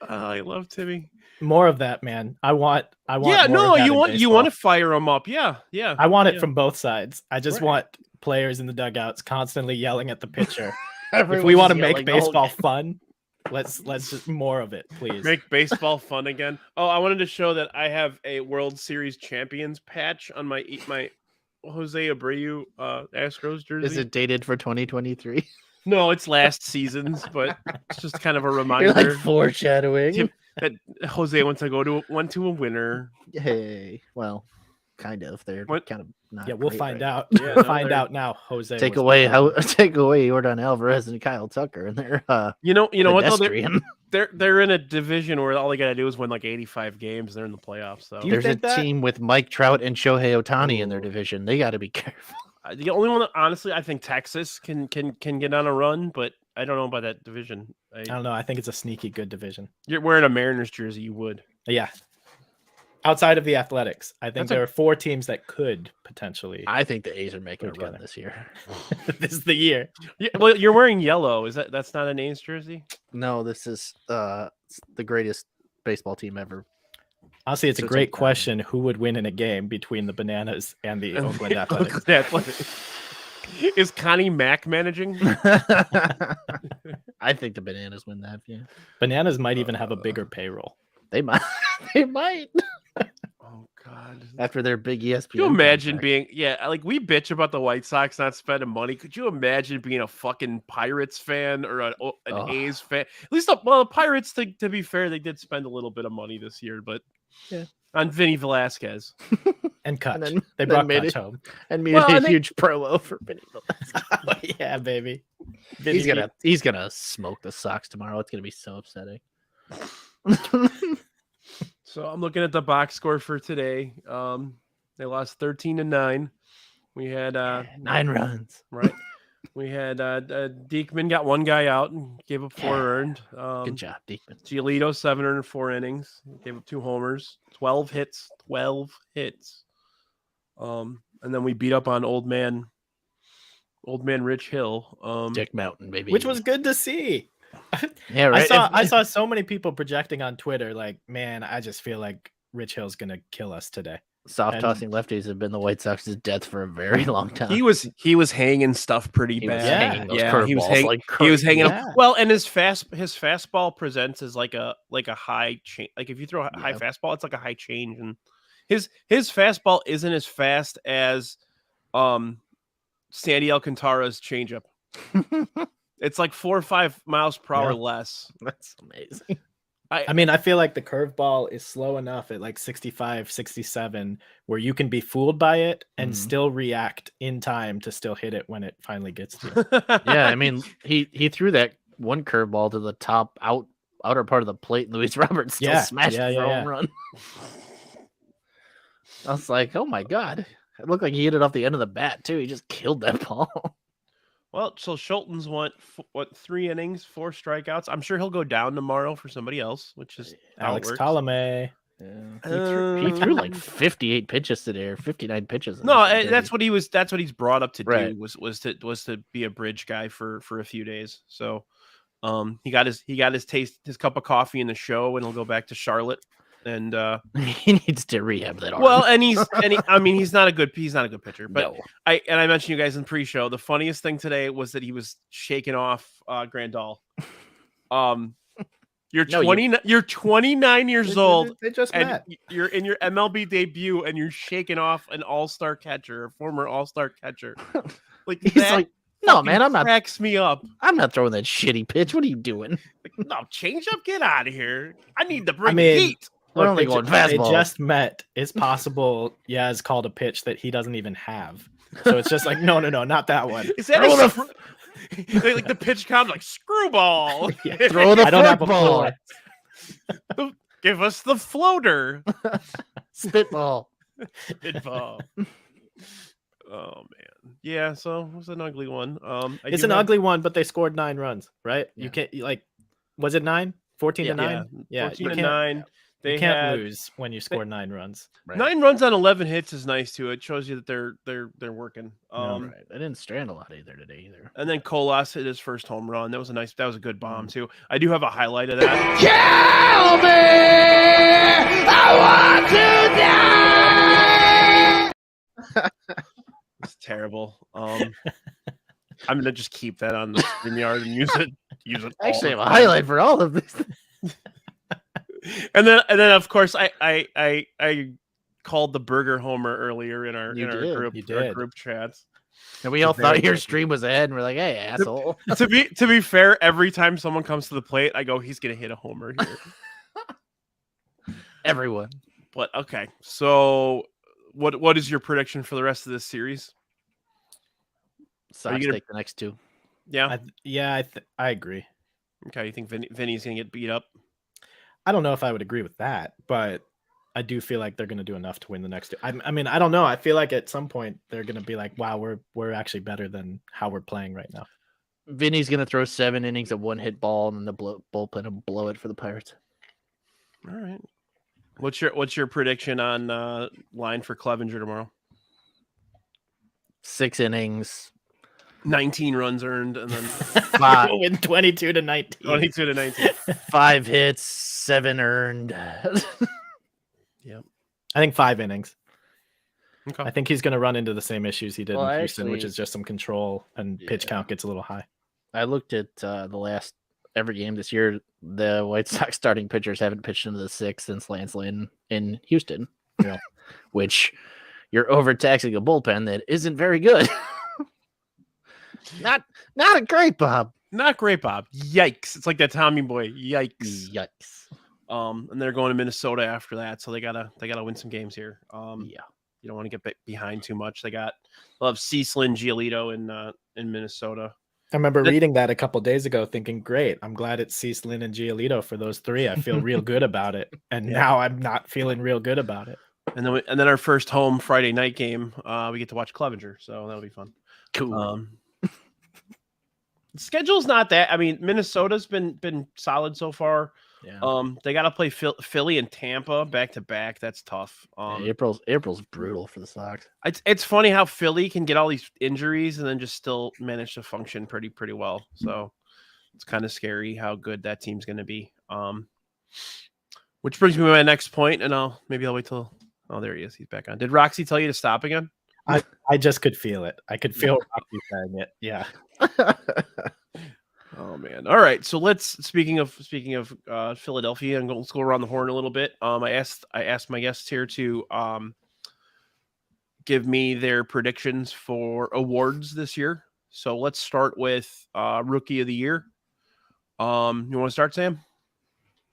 I love Timmy. More of that, man. I want. Yeah, more of no, that you in want baseball. to fire him up. Yeah. I want it yeah. from both sides. I just Right. want players in the dugouts constantly yelling at the pitcher. if Everyone's we want to just make yelling the whole baseball game. fun, let's just more of it, please. Make baseball fun again. Oh, I wanted to show that I have a World Series champions patch on my Jose Abreu Astros jersey. Is it dated for 2023? No, it's last season's, but it's just kind of a You're reminder like foreshadowing. Tim- that Jose went to a winner. Hey, well, kind of. They're What? kind of not. Yeah, we'll great find right out. Yeah, We'll no, find they're- out now. Jose, Take was away the- take away Jordan Alvarez and Kyle Tucker, and they're You know what though? pedestrian. They're in a division where all they gotta do is win like 85 games. They're in the playoffs. So You There's a think that? team with Mike Trout and Shohei Ohtani in their Ooh. division. They got to be careful. the only one that honestly I think Texas can get on a run, but I don't know about that division. I don't know. I think it's a sneaky good division. You're wearing a Mariners jersey, you would. Yeah. Outside of the Athletics, I think That's a- there are 4 teams that could potentially. I think the A's are making a Put it run together. this year. This is the year. Yeah, well, you're wearing yellow. That's not an A's jersey? No, this is the greatest baseball team ever. Honestly, it's So a it's great like, question. Who would win in a game between the Bananas and the Oakland Athletics? Oakland Athletics. Is Connie Mack managing? I think the Bananas win that. Yeah, Bananas might even have a bigger payroll. they might. They might Oh God. after their big ESPN. Could you imagine contract. being like we bitch about the White Sox not spending money? Could you imagine being a fucking Pirates fan or an Oh. A's fan? At least the Pirates, to be fair, they did spend a little bit of money this year, but Yeah. on Vinny Velasquez. And Kutch. then- They then brought made Kutch it- home. and made Well, a I think- huge promo for Benny. Yeah, baby. He's gonna smoke the Sox tomorrow. It's gonna be so upsetting. So I'm looking at the box score for today. They lost 13-9. We had 9 runs. right. We had Diekman got one guy out and gave up 4 earned. Good job, Diekman. Giolito 7 earned 4 innings, gave up 2 homers, 12 hits. And then we beat up on old man Rich Hill. Dick Mountain, baby. Which was good to see. yeah, right. I saw so many people projecting on Twitter, like, man, I just feel like Rich Hill's gonna kill us today. Soft and- tossing lefties have been the White Sox's death for a very long time. he was hanging stuff pretty He was bad. hanging those Yeah, he was curveballs hanging. like He was crazy. hanging Yeah. up. Well, and his fastball presents as like a high change. Like if you throw a high Yep. fastball, it's like a high change, and his fastball isn't as fast as Sandy Alcantara's changeup. It's like 4 or 5 miles per hour Yeah. less. That's amazing. I mean, I feel like the curveball is slow enough at like 65, 67, where you can be fooled by it and Mhm. still react in time to still hit it when it finally gets to you. Yeah, I mean, he threw that one curveball to the top outer part of the plate, and Luis Roberts still Yeah, smashed yeah, the yeah, home yeah. run. I was like, oh my god. It looked like he hit it off the end of the bat too. He just killed that ball. Well, so Schulten's went 3 innings, 4 strikeouts. I'm sure he'll go down tomorrow for somebody else, which is how Alex it works. Colomé. Yeah. He threw like 58 pitches today, or 59 pitches. No, that's what he was. That's what he's brought up to Right. do was to be a bridge guy for a few days. So, he got his taste, his cup of coffee in the show, and he'll go back to Charlotte. And he needs to rehab that arm. well, he's not a good pitcher. But No. I mentioned you guys in pre-show. The funniest thing today was that he was shaking off Grandal. You're 29 years old. They just And met. you're in your MLB debut, and you're shaking off an all-star catcher, a former all-star catcher. Like He's that like, no, man, I'm not. cracks me up. I'm not throwing that shitty pitch. What are you doing? Like, no, change up, get out of here. I need to bring I mean, heat. We're only they, going they fastball. just met. It's possible Yaz called a pitch that he doesn't even have. So it's just like, no, not that one. Is that Throw like the pitch count like screwball? Throw the I don't have a football. floor. Give us the floater. Spitball. Pitball. Oh man, yeah. So it was an ugly one. It's an ugly one, but they scored 9 runs, right? Yeah. You can't was it 9? 14 to 9? Yeah, 14 you to can't, 9. They you can't had lose when you score 9 runs. Right. 9 runs on 11 hits is nice too. It shows you that they're working. Right. I didn't strand a lot either today either. And then Colas hit his first home run. That was a good bomb too. I do have a highlight of that. Kill me! I want to die! It's terrible. I'm gonna just keep that on the StreamYard and use it. All Actually, I the have a time. highlight for all of this. And then of course I called the burger homer earlier in our You our group chats. And we all thought very your tricky. stream was ahead, and we're like, "Hey, asshole!" To be fair, every time someone comes to the plate, I go, he's gonna hit a homer here. Everyone. But okay, so what is your prediction for the rest of this series? Sox gonna- take the next 2. Yeah. I agree. Okay, you think Vinny's gonna get beat up? I don't know if I would agree with that, but I do feel like they're going to do enough to win the next 2. I mean, I don't know. I feel like at some point they're going to be like, wow, we're actually better than how we're playing right now. Vinny's gonna throw 7 innings of 1-hit ball, and then the bullpen will blow it for the Pirates. All right. What's your prediction on line for Clevenger tomorrow? 6 innings, 19 runs earned, and then 5, We'll win 22 to 19. 22 to 19. 5 hits, 7 earned. I think 5 innings. Okay. I think he's going to run into the same issues he did Well, in Houston, which actually- is just some control and pitch Yeah. count gets a little high. I looked at every game this year. The White Sox starting pitchers haven't pitched into the 6th since Lance Lynn in Houston. Yeah. Which you're overtaxing a bullpen that isn't very good. not a great, Bob. Not great, Bob. Yikes! It's like that Tommy Boy. Yikes! Yikes. And they're going to Minnesota after that, so they gotta win some games here. Yeah. You don't want to get behind too much. They'll have Cecil and Giolito in Minnesota. I remember reading that a couple days ago thinking, great, I'm glad it's Cecil and Giolito for those 3. I feel real good about it. And now I'm not feeling real good about it. And then our first home Friday night game, we get to watch Clevenger, so that'll be fun. Cool. The schedule's not that. I mean, Minnesota's been solid so far. Yeah. They got to play Philly and Tampa back to back. That's tough. April's brutal for the Sox. It's funny how Philly can get all these injuries and then just still manage to function pretty well. So it's kind of scary how good that team's going to be. Which brings me to my next point, and I'll wait till. Oh, there he is. He's back on. Did Roxy tell you to stop again? I just could feel it. I could feel Rocky saying it. Yeah. Oh man! All right, so speaking of Philadelphia, and let's go around the horn a little bit. I asked my guests here to give me their predictions for awards this year. So let's start with Rookie of the Year. You want to start, Sam?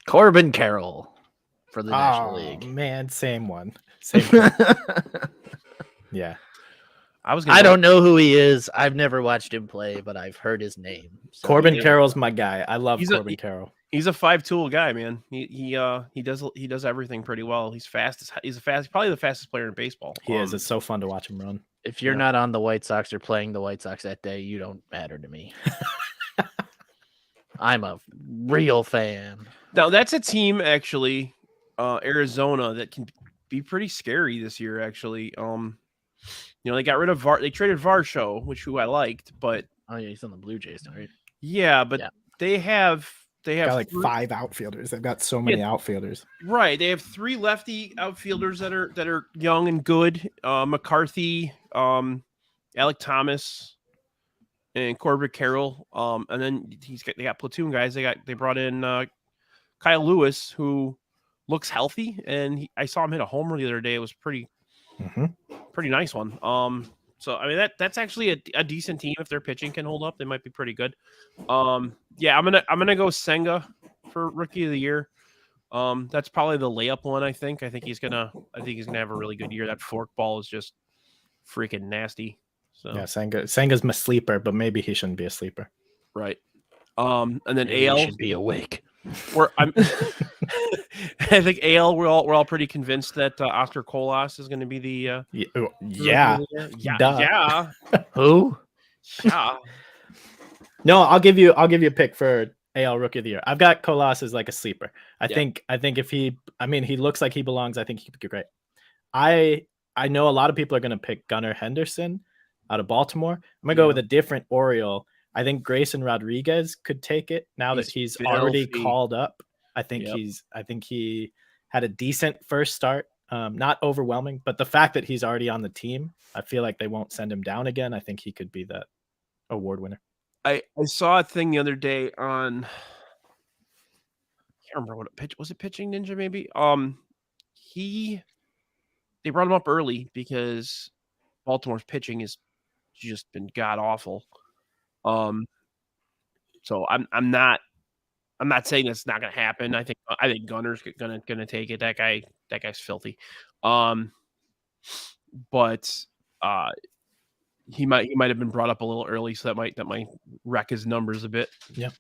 Corbin Carroll for the National League. Man, same one. Same one. Yeah. I don't know who he is. I've never watched him play, but I've heard his name. So Corbin Carroll's my guy. I love He's Corbin Carroll. He's a 5-tool guy, man. He does everything pretty well. He's fast. He's probably the fastest player in baseball. He is. It's so fun to watch him run. If you're Yeah. not on the White Sox or playing the White Sox that day, you don't matter to me. I'm a real fan. Now that's a team actually, Arizona, that can be pretty scary this year. Actually, they got rid of they traded Varsho, who I liked, but Oh yeah, he's on the Blue Jays, right? yeah, but Yeah. they have Got like three- 5 outfilders. They've got so many outfielders. right. They have 3 lefty outfielders that are young and good. McCarthy, Alec Thomas, and Corbett Carroll. And then they got platoon guys. They brought in Kyle Lewis, who looks healthy, and I saw him hit a homer the other day. It was pretty nice one. So I mean that's actually a decent team. If their pitching can hold up, they might be pretty good. Yeah, I'm gonna go Senga for rookie of the year. That's probably the layup one. I think he's gonna have a really good year. That forkball is just freaking nasty. So Yeah, Senga's my sleeper, but maybe he shouldn't be a sleeper. right. And then Maybe AL you should be awake. I think AL we're all pretty convinced that Oscar Colas is going to be the Yeah. Duh. yeah. Who? No, I'll give you a pick for AL Rookie of the Year. I've got Colas as like a sleeper. I Yeah. think if he looks like he belongs. I think he could be great. I know a lot of people are going to pick Gunnar Henderson out of Baltimore. I'm going to go with a different Oriole. I think Grayson Rodriguez could take it now that he's already filthy. called up. I think he had a decent first start. Not overwhelming, but the fact that he's already on the team, I feel like they won't send him down again. I think he could be that award winner. I saw a thing the other day on, I can't remember what was it Pitching Ninja maybe? They brought him up early because Baltimore's pitching has just been god awful. So I'm not saying that's not going to happen. I think Gunner's going to take it. That guy's filthy. But he might have been brought up a little early, so that might wreck his numbers a bit. Yeah.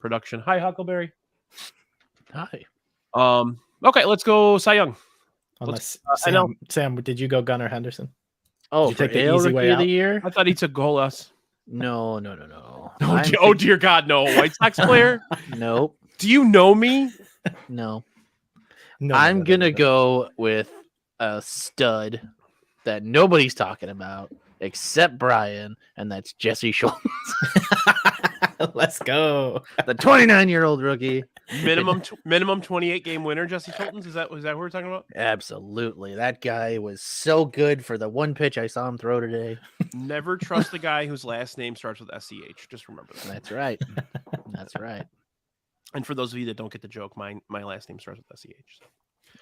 Production. Hi, Huckleberry. Hi. Okay, let's go Cy Young. Unless I know. Sam, did you go Gunnar Henderson? Oh, you for take the AL easy Rookie way of the out? Year? I thought he took Golas. No. Oh dear God, no. White Sox player? Nope. Do you know me? No. No, I'm no. gonna go with a stud that nobody's talking about except Brian, and that's Jesse Schultz, Let's go. the 29-year-old rookie. Minimum 28 game winner, Jesse Colton's. Is that what we're talking about? Absolutely. That guy was so good for the one pitch I saw him throw today. Never trust the guy whose last name starts with SCH. Just remember that. That's right. That's right. And for those of you that don't get the joke, my last name starts with SCH. So.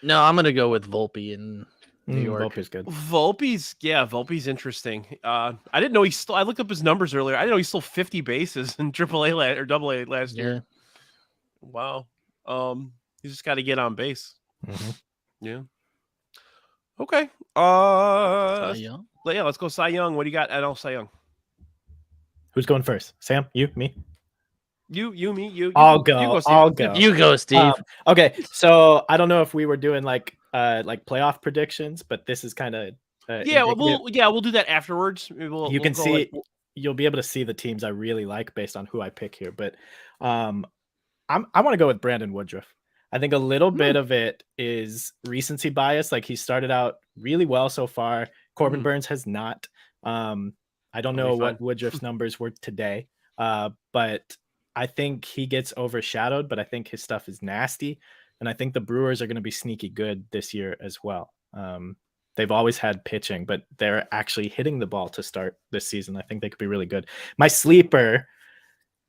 No, I'm gonna go with Volpe in New York. Volpe's good. Volpe's interesting. I didn't know I looked up his numbers earlier. I didn't know he stole 50 bases in AAA or AA last year. Wow. You just got to get on base. Mm-hmm. Yeah. Okay. Cy Young? Yeah, let's go Cy Young. What do you got? NL Cy Young. Who's going first? Sam? You? Me? You, me, you. I'll go. Steve. I'll go. You go, Steve. Okay, so I don't know if we were doing like playoff predictions, but this is kind of we'll do that afterwards. You can see you'll be able to see the teams I really like based on who I pick here. But I want to go with Brandon Woodruff. I think a little bit of it is recency bias. Like he started out really well so far. Corbin Burns has not. I don't know what Woodruff's numbers were today, but I think he gets overshadowed. But I think his stuff is nasty, and I think the Brewers are going to be sneaky good this year as well. They've always had pitching, but they're actually hitting the ball to start this season. I think they could be really good. My sleeper,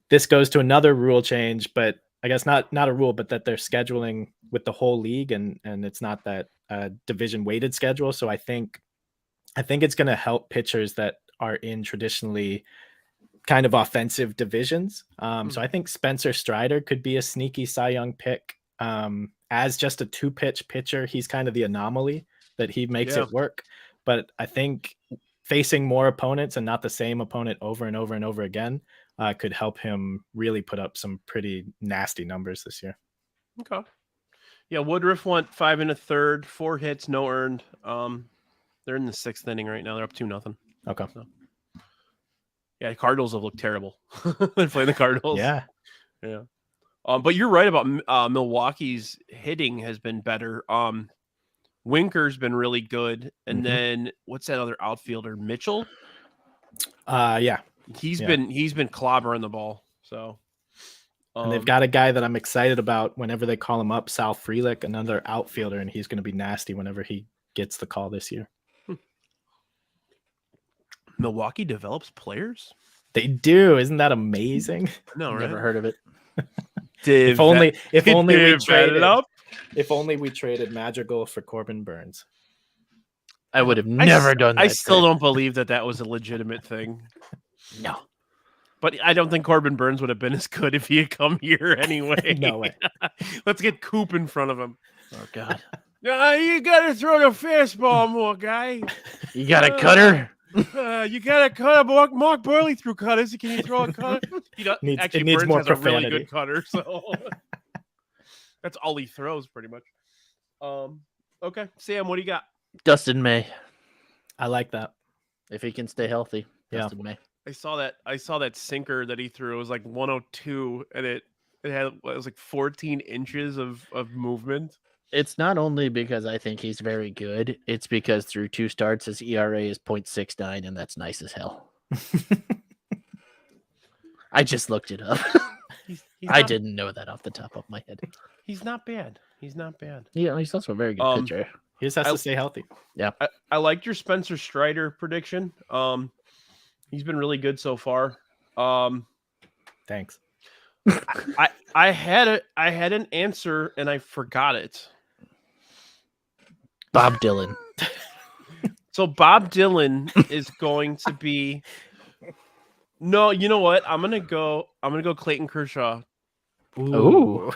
this goes to another rule change, but I guess not a rule, but that they're scheduling with the whole league, and it's not that division weighted schedule. So I think it's going to help pitchers that are in traditionally kind of offensive divisions. So I think Spencer Strider could be a sneaky Cy Young pick. As just a 2-pitch pitcher, he's kind of the anomaly that he makes it work. But I think facing more opponents and not the same opponent over and over and over again could help him really put up some pretty nasty numbers this year. Okay. Yeah, Woodruff went 5 1/3, 4 hits, no earned. They're in the 6th inning right now. They're up 2-0. Okay. So. Yeah, Cardinals have looked terrible. They're playing the Cardinals. Yeah. Yeah. But you're right about Milwaukee's hitting has been better. Winker's been really good, and then what's that other outfielder, Mitchell? Yeah. He's been clobbering the ball. So, and they've got a guy that I'm excited about whenever they call him up, Sal Frelick, another outfielder, and he's going to be nasty whenever he gets the call this year. Milwaukee develops players. They do. Isn't that amazing? No, right? Never heard of it. If only we traded Madrigal for Corbin Burns. I would have never done that. I still don't believe that was a legitimate thing. No. But I don't think Corbin Burns would have been as good if he had come here anyway. No way. Let's get Coop in front of him. Oh, God. You got to throw the fastball more, guy. You got a cutter? You got to cut a Mark Burley through cutters. Can you throw a cutter? It needs Burns more has a really profanity. good cutter, so that's all he throws pretty much. Okay, Sam, what do you got? Dustin May. I like that. If he can stay healthy. Yeah. Dustin May. I saw that sinker that he threw. It was like 102, and it was like 14 inches of movement. It's not only because I think he's very good. It's because through 2 starts, his ERA is 0.69, and that's nice as hell. I just looked it up. I didn't know that off the top of my head. He's not bad. He's not bad. Yeah, he's also a very good pitcher. He just has to stay healthy. Yeah. I liked your Spencer Strider prediction. He's been really good so far. Thanks. I had an answer and I forgot it. Bob Dylan. So Bob Dylan is going to be. No, you know what? I'm gonna go Clayton Kershaw. Ooh.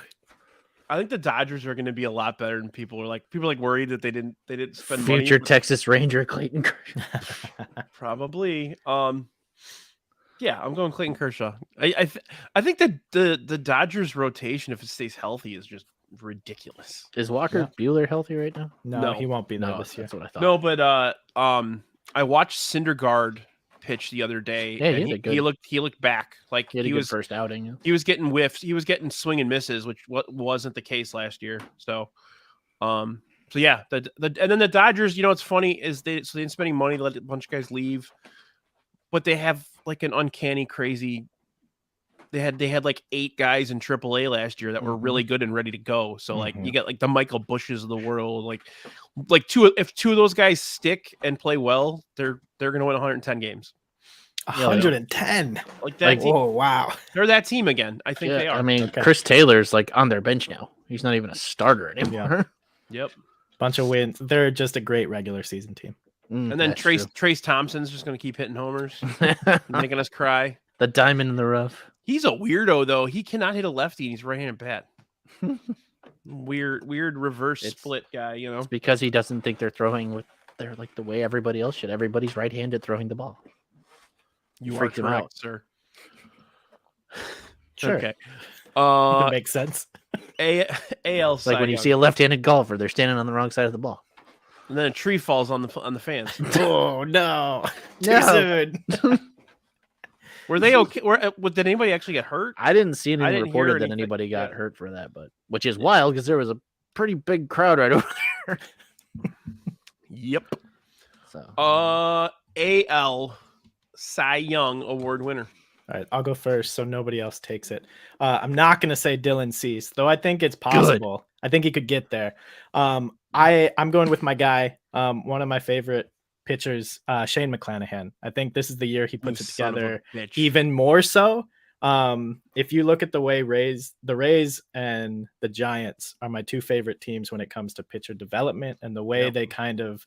I think the Dodgers are going to be a lot better than people are worried that they didn't spend Future money. Texas Ranger Clayton Kershaw. Probably. Yeah, I'm going Clayton Kershaw. I think that the Dodgers rotation, if it stays healthy, is just ridiculous. Is Walker Buehler healthy right now? No, he won't be there this year. That's what I thought. No, but I watched Syndergaard pitch the other day. Yeah, and he looked back like He had a he good was first outing. he was getting whiffs. He was getting swing and misses, which wasn't the case last year. So yeah, and then the Dodgers, it's funny is they're spending money to let a bunch of guys leave, but they have like an uncanny crazy. They had like 8 guys in AAA last year that were really good and ready to go. So like you get like the Michael Bushes of the world, like if 2 of those guys stick and play well, they're gonna win 110 games. 110. Like that. Oh wow, They're that team again. I think they are. I mean, Chris Taylor's like on their bench now. He's not even a starter anymore. Yep. Bunch of wins. They're just a great regular season team. And then Trace Thompson's just gonna keep hitting homers, making us cry. The diamond in the rough. He's a weirdo though. He cannot hit a lefty and he's right-handed bat. Weird reverse split guy, It's because he doesn't think they're throwing with they're like the way everybody else should. Everybody's right-handed throwing the ball. You freaked him out, sir. Sure. Okay. That makes sense. AL It's like when you see a left-handed golfer, they're standing on the wrong side of the ball. and then a tree falls on the fans. Oh no. Too No. soon. Were they okay? Did anybody actually get hurt? I didn't see I anything didn't hear reported that anything. anybody got Yeah. hurt for that, but which is wild because there was a pretty big crowd right over there. Yep. So AL Cy Young Award winner. All right, I'll go first so nobody else takes it. I'm not going to say Dylan Cease, though I think it's possible. I think he could get there. I'm going with my guy, one of my favorite pitchers, Shane McClanahan. I think this is the year he puts it together even more so. If you look at the way the Rays and the Giants are my 2 favorite teams when it comes to pitcher development and the way they kind of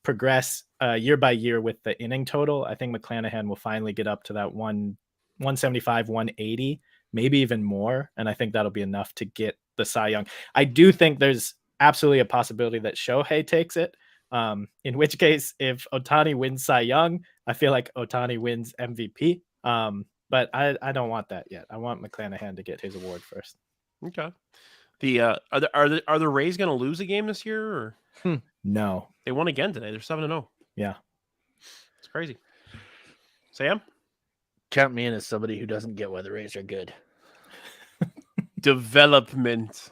progress year by year with the inning total, I think McClanahan will finally get up to that 175, 180, maybe even more. And I think that'll be enough to get the Cy Young. I do think there's absolutely a possibility that Shohei takes it. In which case, if Ohtani wins Cy Young, I feel like Ohtani wins MVP. But I don't want that yet. I want McClanahan to get his award first. Okay. The are the Rays going to lose a game this year, or No. they won again today? They're 7-0. Yeah. It's crazy. Sam, Count me in as somebody who doesn't get why the Rays are good. development.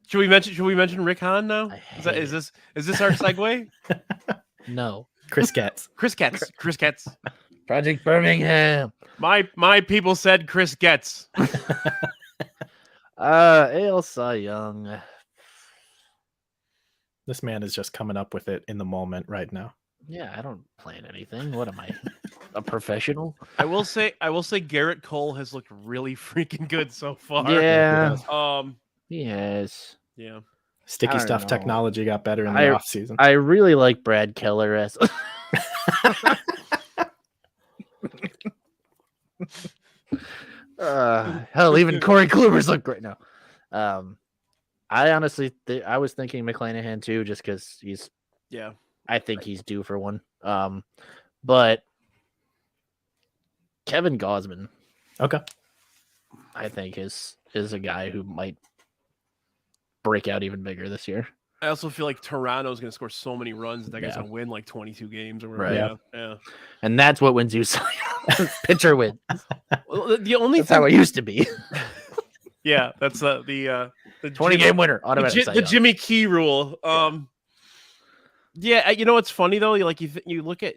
Should we mention Rick Hahn now? Is this our segue? No. Chris Getz. Chris Getz. Project Birmingham. My people said Chris Getz. AL Cy Young. This man is just coming up with it in the moment right now. Yeah, I don't plan anything. What am I? A professional? I will say Garrett Cole has looked really freaking good so far. Yeah. Yes. Yeah. Sticky I stuff don't know. technology got better in the offseason. I really like Brad Keller as hell, even Corey Kluber's look great now. I honestly I was thinking McClanahan too, just because I think he's due for one. But Kevin Gausman, Okay. I think is a guy who might break out even bigger this year. I also feel like Toronto's going to score so many runs that guy's going to win like 22 games or whatever. Right. Yeah. And that's what wins you pitcher win. Well, the only That's how it used to be. Yeah, that's the 20-game winner automatic. The Jimmy Key rule. Yeah, you know what's funny though? Like you look at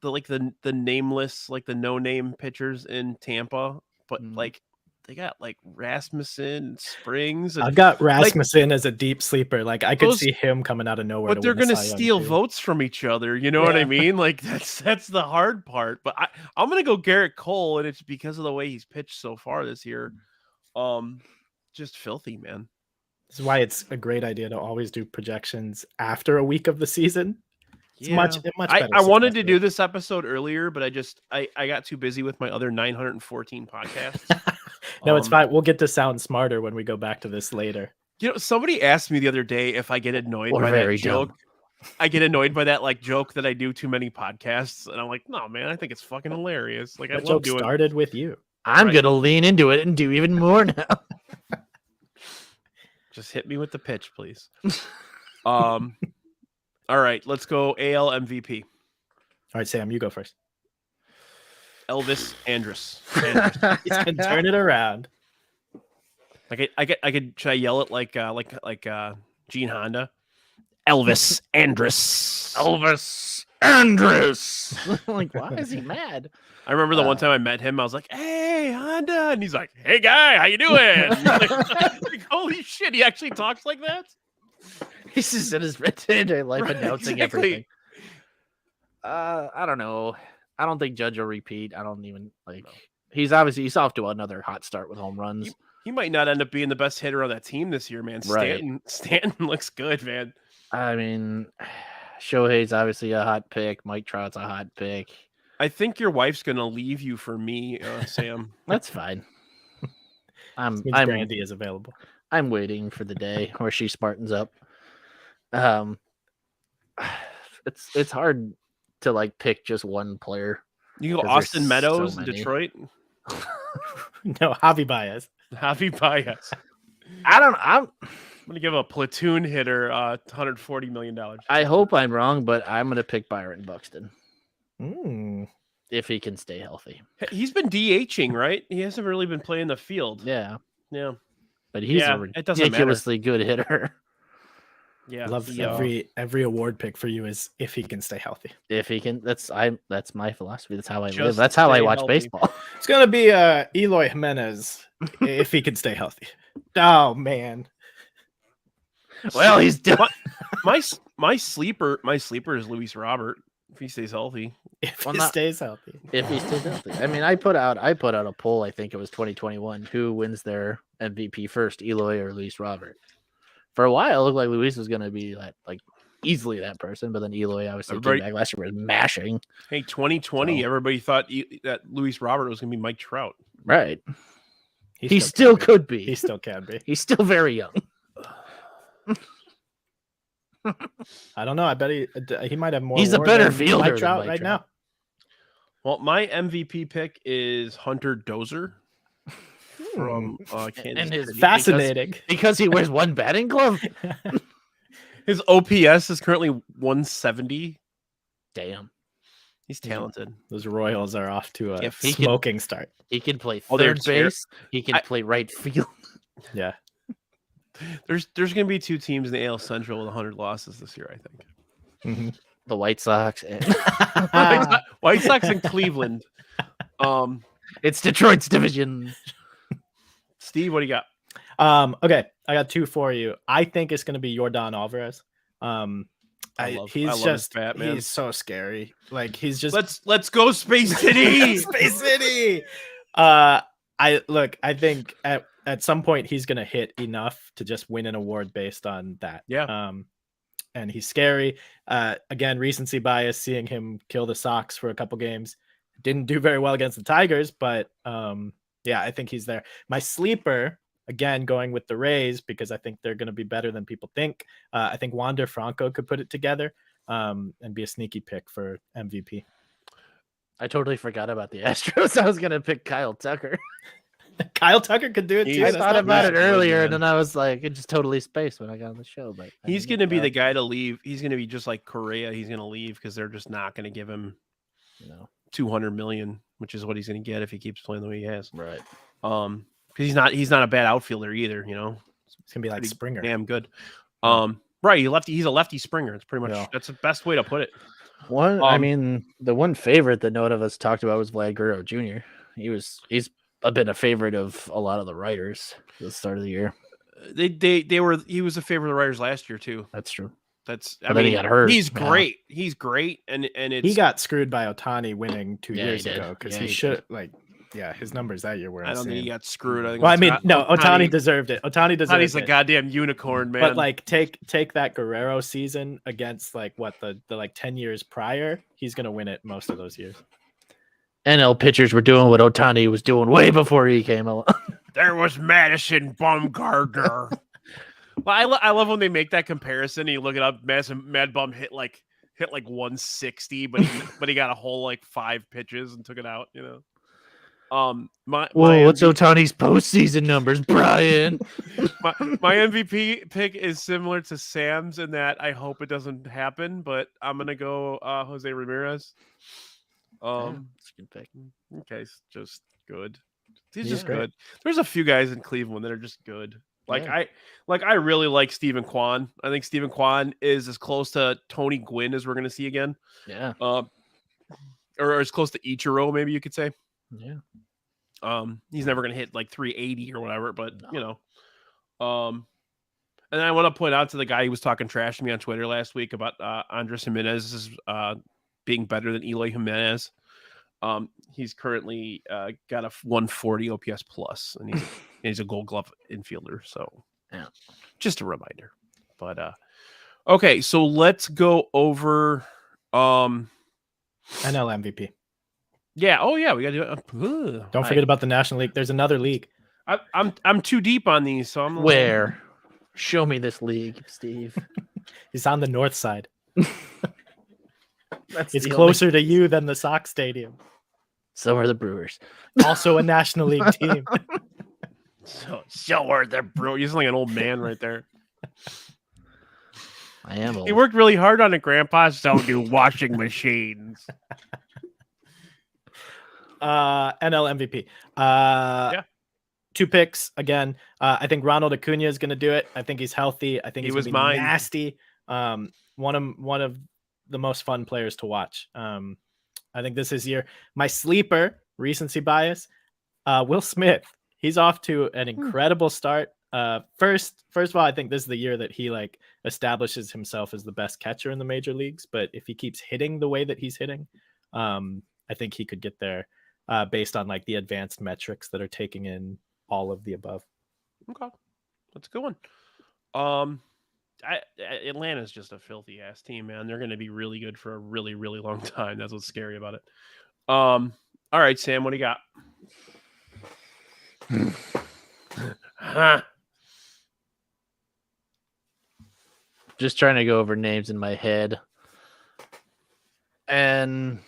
the nameless, like the no-name pitchers in Tampa, but like they got like Rasmussen, Springs. I've got Rasmussen as a deep sleeper. Like I could see him coming out of nowhere. But they're going to steal votes from each other. You know what I mean? Like that's the hard part. But I'm going to go Garrett Cole, and it's because of the way he's pitched so far this year. Just filthy, man. This is why it's a great idea to always do projections after a week of the season. It's much better. I wanted to do this episode earlier, but I got too busy with my other 914 podcasts. No, it's fine. We'll get to sound smarter when we go back to this later. You know, somebody asked me the other day if I get annoyed by that joke. I get annoyed by that like joke that I do too many podcasts, and I'm like, no, man, I think it's fucking hilarious. Like, I love doing. Started with you. I'm gonna lean into it and do even more now. Just hit me with the pitch, please. All right, let's go AL MVP. All right, Sam, you go first. Elvis Andrus. He's gonna turn it around. I could should I yell it like Gene Honda? Elvis Andrus. Elvis Andrus. Like, why is he mad? I remember the one time I met him, I was like, "Hey, Honda," and he's like, "Hey, guy, how you doing?" Like, holy shit, he actually talks like that. He's just in his day-to-day life announcing everything. I don't know. I don't think Judge will repeat. I don't even like. He's off to another hot start with home runs. He might not end up being the best hitter on that team this year, man. Right. Stanton looks good, man. I mean, Shohei's obviously a hot pick. Mike Trout's a hot pick. I think your wife's gonna leave you for me, Sam. That's fine. Brandy is available. I'm waiting for the day where she smartens up. It's hard to like pick just one player. You go Austin Meadows in Detroit. No, Javi Baez. I'm gonna give a platoon hitter $140 million. I hope I'm wrong, but I'm gonna pick Byron Buxton. If he can stay healthy. He's been DHing, right? He hasn't really been playing the field. Yeah. But he's a ridiculously good hitter. Yeah. Love every award pick for you is if he can stay healthy. If he can, that's my philosophy. That's how I live. That's how I watch baseball. It's gonna be Eloy Jimenez if he can stay healthy. Oh man. Well, he's done. My sleeper is Luis Robert if he stays healthy. If he stays healthy. I mean, I put out a poll. I think it was 2021. Who wins their MVP first, Eloy or Luis Robert? For a while, it looked like Luis was going to be like easily that person, but then Eloy obviously came back last year was mashing. Hey, 2020, everybody thought that Luis Robert was going to be Mike Trout. Right. He still could be. He still can be. He's still very young. I don't know. I bet he might have more. He's a better fielder Mike Trout right now. Well, my MVP pick is Hunter Dozier. from Kansas And his City. Fascinating. because he wears one batting glove. His OPS is currently 170. Damn, He's talented. Those Royals are off to a If he can- smoking start. he can play Oh, they're third base. He can play right field. Yeah. There's going to be two teams in the AL Central with 100 losses this year, I think. Mhm. The White Sox. And White Sox in Cleveland. it's Detroit's division. Steve, what do you got? Okay, I got two for you. I think it's going to be Yordan Alvarez. I He's love just his bat, man. he's so scary. Like he's just Let's go Space City. Space City. I think at some point he's gonna hit enough to just win an award based on that. Yeah. And he's scary. Again, recency bias, seeing him kill the Sox for a couple games. Didn't do very well against the Tigers, but yeah, I think he's there. My sleeper, again, going with the Rays because I think they're going to be better than people think. I think Wander Franco could put it together and be a sneaky pick for MVP. I totally forgot about the Astros. I was gonna pick Kyle Tucker. Kyle Tucker could do it too. I That's thought not about bad. it earlier, man. and then I was like, it just totally spaced when I got on the show. But I He's didn't going to be get the guy to leave. He's going to be just like Correa. He's going to leave because they're just not going to give him that, you know, 200 million, which is what he's going to get if he keeps playing the way he has. right. Because he's not a bad outfielder either. You know, It's gonna be like pretty Springer. damn good. Right, he's a lefty Springer. It's pretty much Yeah. that's the best way to put it. One, I Um, mean, the one favorite that none of us talked about was Vlad Guerrero Jr. He's been a favorite of a lot of the writers at the start of the year. He was a favorite of the writers last year too. That's true. That's But then he got hurt. He's Yeah. great. He's great, and it's He got screwed by Otani winning 2 Yeah, he years did. ago because Yeah, he he should his numbers that year were I don't insane. think he got screwed. I think Well, I it's mean, not- no, Otani deserved it. Otani deserved Otani's a it. goddamn unicorn, man. But like take that Guerrero season against like what the like 10 years prior, he's gonna win it most of those years. NL pitchers were doing what Otani was doing way before he came along. There was Madison Bumgarner. Well, I love when they make that comparison. And you look it up. Mad Bum hit like 160, but he got a whole like 5 pitches and took it out. You know. My What's MVP Otani's postseason numbers, Brian? my MVP pick is similar to Sam's in that I hope it doesn't happen, but I'm gonna go Jose Ramirez. That's a good pick. Okay, it's just good. He's He's just great. good. There's a few guys in Cleveland that are just good. Like Yeah. I really like Stephen Kwan. I think Stephen Kwan is as close to Tony Gwynn as we're gonna see again. Yeah, Or as close to Ichiro, maybe you could say. yeah. He's never gonna hit like 380 or whatever, but No. you know. And I want to point out to the guy who was talking trash to me on Twitter last week about Andres Jimenez being better than Eloy Jimenez. He's currently got a 140 OPS plus, and he's a Gold Glove infielder. So, Yeah. just a reminder. But okay, so let's go over. NL MVP. Yeah. Oh yeah, we got to do it. Don't forget about the National League. There's another league. I'm too deep on these, so I'm Where? Show me this league, Steve. He's on the north side. That's It's the closer to you than the Sox Stadium. So are the Brewers. Also a National League team. So are the bro. You're like an old man right there. I am old. He worked really hard on it, Grandpa. So do washing machines. NL MVP. Yeah. 2 picks again. I think Ronald Acuna is going to do it. I think he's healthy. I think He he's was gonna be mine. nasty. One of the most fun players to watch. I think this is year. My sleeper, recency bias, Will Smith. He's off to an incredible start. First of all, I think this is the year that he like establishes himself as the best catcher in the major leagues. But if he keeps hitting the way that he's hitting, I think he could get there based on like the advanced metrics that are taking in all of the above. Okay, that's a good one. Atlanta's just a filthy ass team, man. They're going to be really good for a really, really long time. That's what's scary about it. All right, Sam, what do you got? Huh. Just trying to go over names in my head. And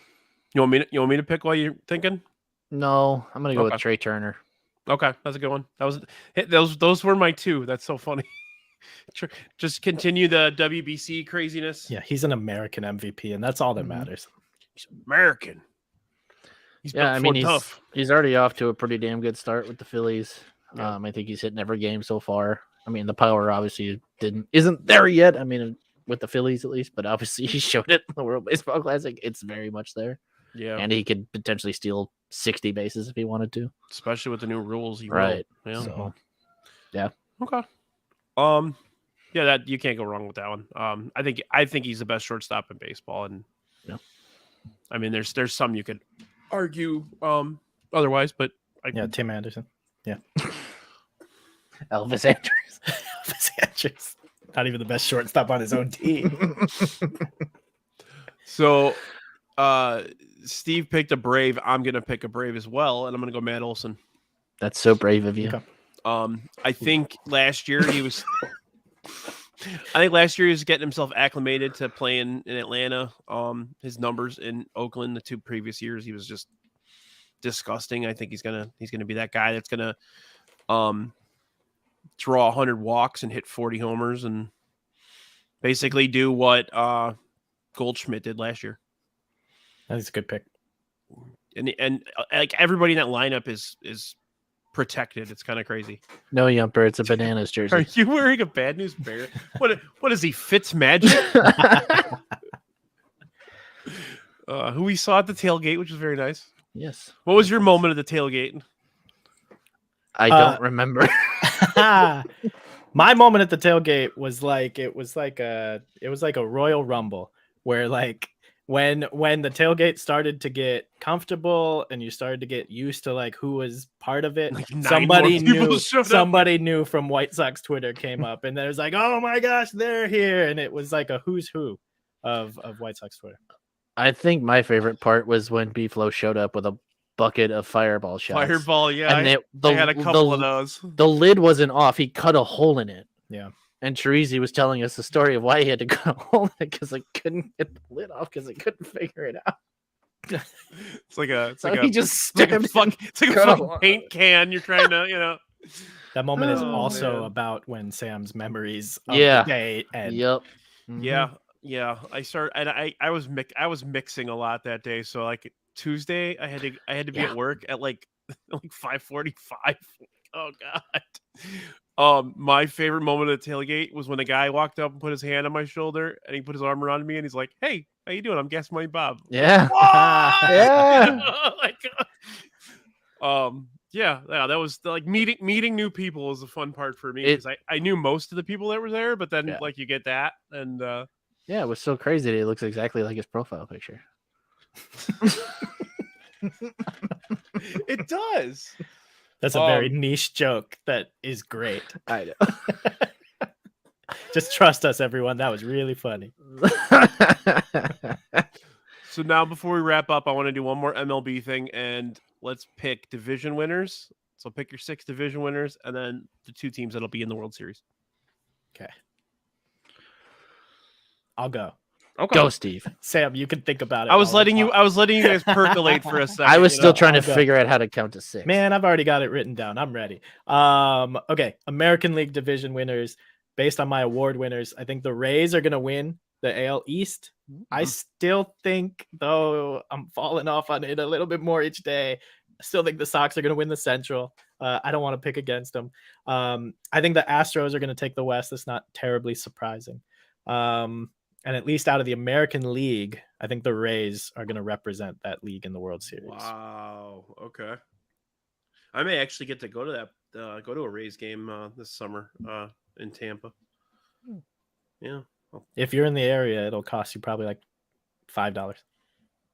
You want me to pick while you're thinking? no, I'm gonna go with Okay. Trey Turner. Okay, that's a good one. Those were my two. That's so funny. Just continue the WBC craziness. Yeah, he's an American MVP, and that's all that Mhm. matters. He's American. He's Yeah, I mean, tough. he's already off to a pretty damn good start with the Phillies. Yeah. I think he's hitting every game so far. I mean, the power obviously isn't there yet. I mean, with the Phillies at least, but obviously he showed it in the World Baseball Classic. It's very much there. Yeah, And he could potentially steal 60 bases if he wanted to. especially with the new rules. He Right. will. Yeah. So, yeah. Okay. Yeah, that you can't go wrong with that one. I think he's the best shortstop in baseball, and yeah. I mean, there's some you could argue otherwise, but Tim Anderson. Yeah, Elvis Andrews. Elvis Andrews. Not even the best shortstop on his own team. So, Steve picked a Brave. I'm gonna pick a Brave as well, and I'm gonna go Matt Olson. That's so brave of you. Okay. I think last year he was. I think last year he was getting himself acclimated to playing in Atlanta. His numbers in Oakland the 2 previous years, he was just disgusting. I think he's gonna be that guy that's gonna draw 100 walks and hit 40 homers and basically do what Goldschmidt did last year. That's a good pick. And like everybody in that lineup is protected. It's kind of crazy. No, Yumper, it's a bananas Are jersey. you wearing a Bad News Bear? What is he? Fitz Magic? Who we saw at the tailgate, which was very nice. Yes. What was your moment of the tailgate? I don't remember. My moment at the tailgate was like it was like a Royal Rumble where like when the tailgate started to get comfortable and you started to get used to like who was part of it, Like 9 somebody more people knew showed up. somebody knew from White Sox Twitter came up and there was like, oh my gosh, they're here, and it was like a who's who of White Sox Twitter. I think my favorite part was when B-Flow showed up with a bucket of fireball shots. Fireball, yeah. And I had a couple of those. The lid wasn't off. He cut a hole in it. Yeah. And Teresi was telling us the story of why he had to cut a hole in it because I couldn't get the lid off because I couldn't figure it out. It's like a He just it's like a fucking paint can. You're trying to, That moment is Oh, also man. about when Sam's memories of Yeah. the day and Yep. Yeah. I started, and I was mixing a lot that day. So like Tuesday, I had to be at work at like 5:45. Oh God. My favorite moment of the tailgate was when a guy walked up and put his hand on my shoulder and he put his arm around me and he's like, "Hey, how you doing? I'm Gas Money Bob." Yeah. What? Yeah. Yeah, that was like meeting new people was a fun part for me because I knew most of the people that were there, but then Yeah. like you get that and Yeah, it was so crazy that it looks exactly like his profile picture. it does. that's a very niche joke that is great. I know. Just trust us, everyone. That was really funny. So now before we wrap up, I want to do one more MLB thing and let's pick division winners. So pick your 6 division winners and then the 2 teams that'll be in the World Series. Okay. I'll go. Okay. Go, Steve. Sam, you can think about it. I was while letting we you talk. guys percolate for a second. I was you still know? trying to I'll go. figure out how to count to 6. Man, I've already got it written down. I'm ready. Okay. American League division winners. Based on my award winners, I think the Rays are going to win the AL East. I still think, though I'm falling off on it a little bit more each day, I still think the Sox are going to win the Central. I don't want to pick against them. I think the Astros are going to take the West. That's not terribly surprising. And at least out of the American League, I think the Rays are going to represent that league in the World Series. Wow. Okay. I may actually get to go to that. Go to a Rays game this summer in Tampa. Yeah. If you're in the area, it'll cost you probably like $5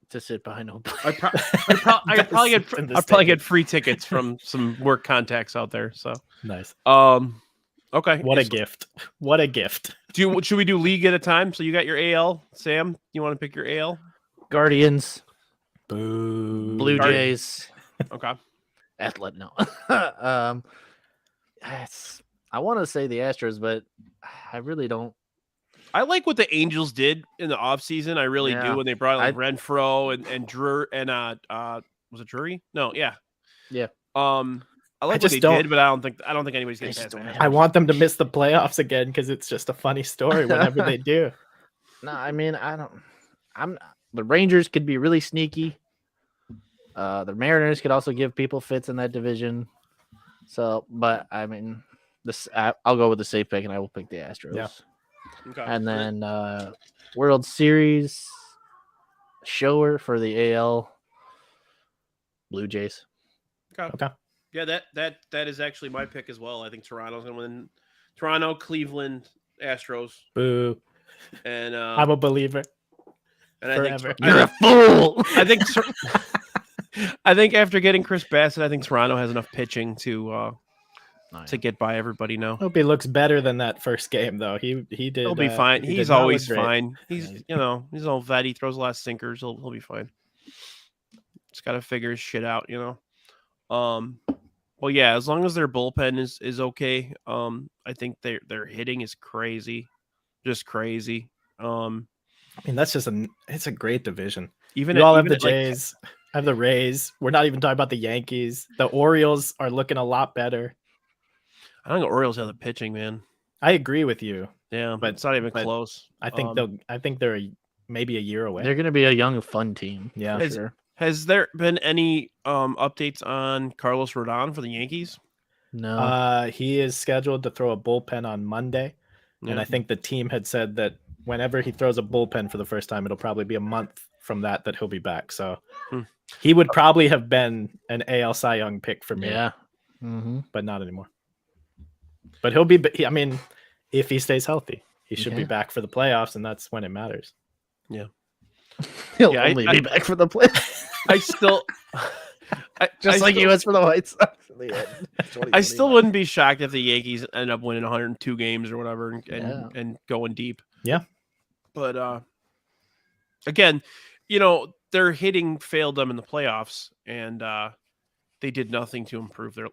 to sit behind home. I'd probably get free tickets from some work contacts out there. So nice. Okay. What a gift. What a gift. Should we do league at a time? So you got your AL, Sam. You want to pick your AL? Guardians, Boo. Blue Jays, Okay. Athlete. No. I want to say the Astros, but I really don't. I like what the Angels did in the offseason. I really do when they brought like Renfroe and Drew and was it Drury? No, yeah. Yeah. I like what just they don't- did, but I don't think anybody's getting just past don't that. have- I want them to miss the playoffs again because it's just a funny story whenever they do. No, I mean, the Rangers could be really sneaky. The Mariners could also give people fits in that division. So, but I mean, I'll go with the safe pick, and I will pick the Astros. Yeah. Okay. And then World Series shower for the AL Blue Jays. Okay. Yeah, that is actually my pick as well. I think Toronto's gonna win. Toronto, Cleveland, Astros, Boo. and I'm a believer. and forever. You're a fool. I think after getting Chris Bassett, I think Toronto has enough pitching to get by everybody now. Hope he looks better than that first game though. He did. He'll be fine. he did He's not look always great. fine. He's he's all vet. He throws a lot of sinkers. He'll be fine. Just gotta figure his shit out, Well, yeah, as long as their bullpen is okay, I think their hitting is crazy, just crazy. I mean, that's just it's a great division. Even You all have the at, like, Jays, I have the Rays. We're not even talking about the Yankees. The Orioles are looking a lot better. I don't think the Orioles have the pitching, man. I agree with you. Yeah, but it's not even close. I think they're maybe a year away. They're going to be a young, fun team. Yeah. for sure. Has there been any updates on Carlos Rodon for the Yankees? No, He is scheduled to throw a bullpen on Monday, and I think the team had said that whenever he throws a bullpen for the first time, it'll probably be a month from that he'll be back. So he would probably have been an AL Cy Young pick for me. yeah. Mm-hmm. But not anymore. But he'll be. I mean, if he stays healthy, he should be Yeah. back for the playoffs, and that's when it matters. Yeah. He'll Yeah, only be back for the play. I still, Just like he was for the White Sox. in the end. I still wouldn't be shocked if the Yankees end up winning 102 games or whatever and going deep. Yeah. But again, their hitting failed them in the playoffs, and they did nothing to improve their.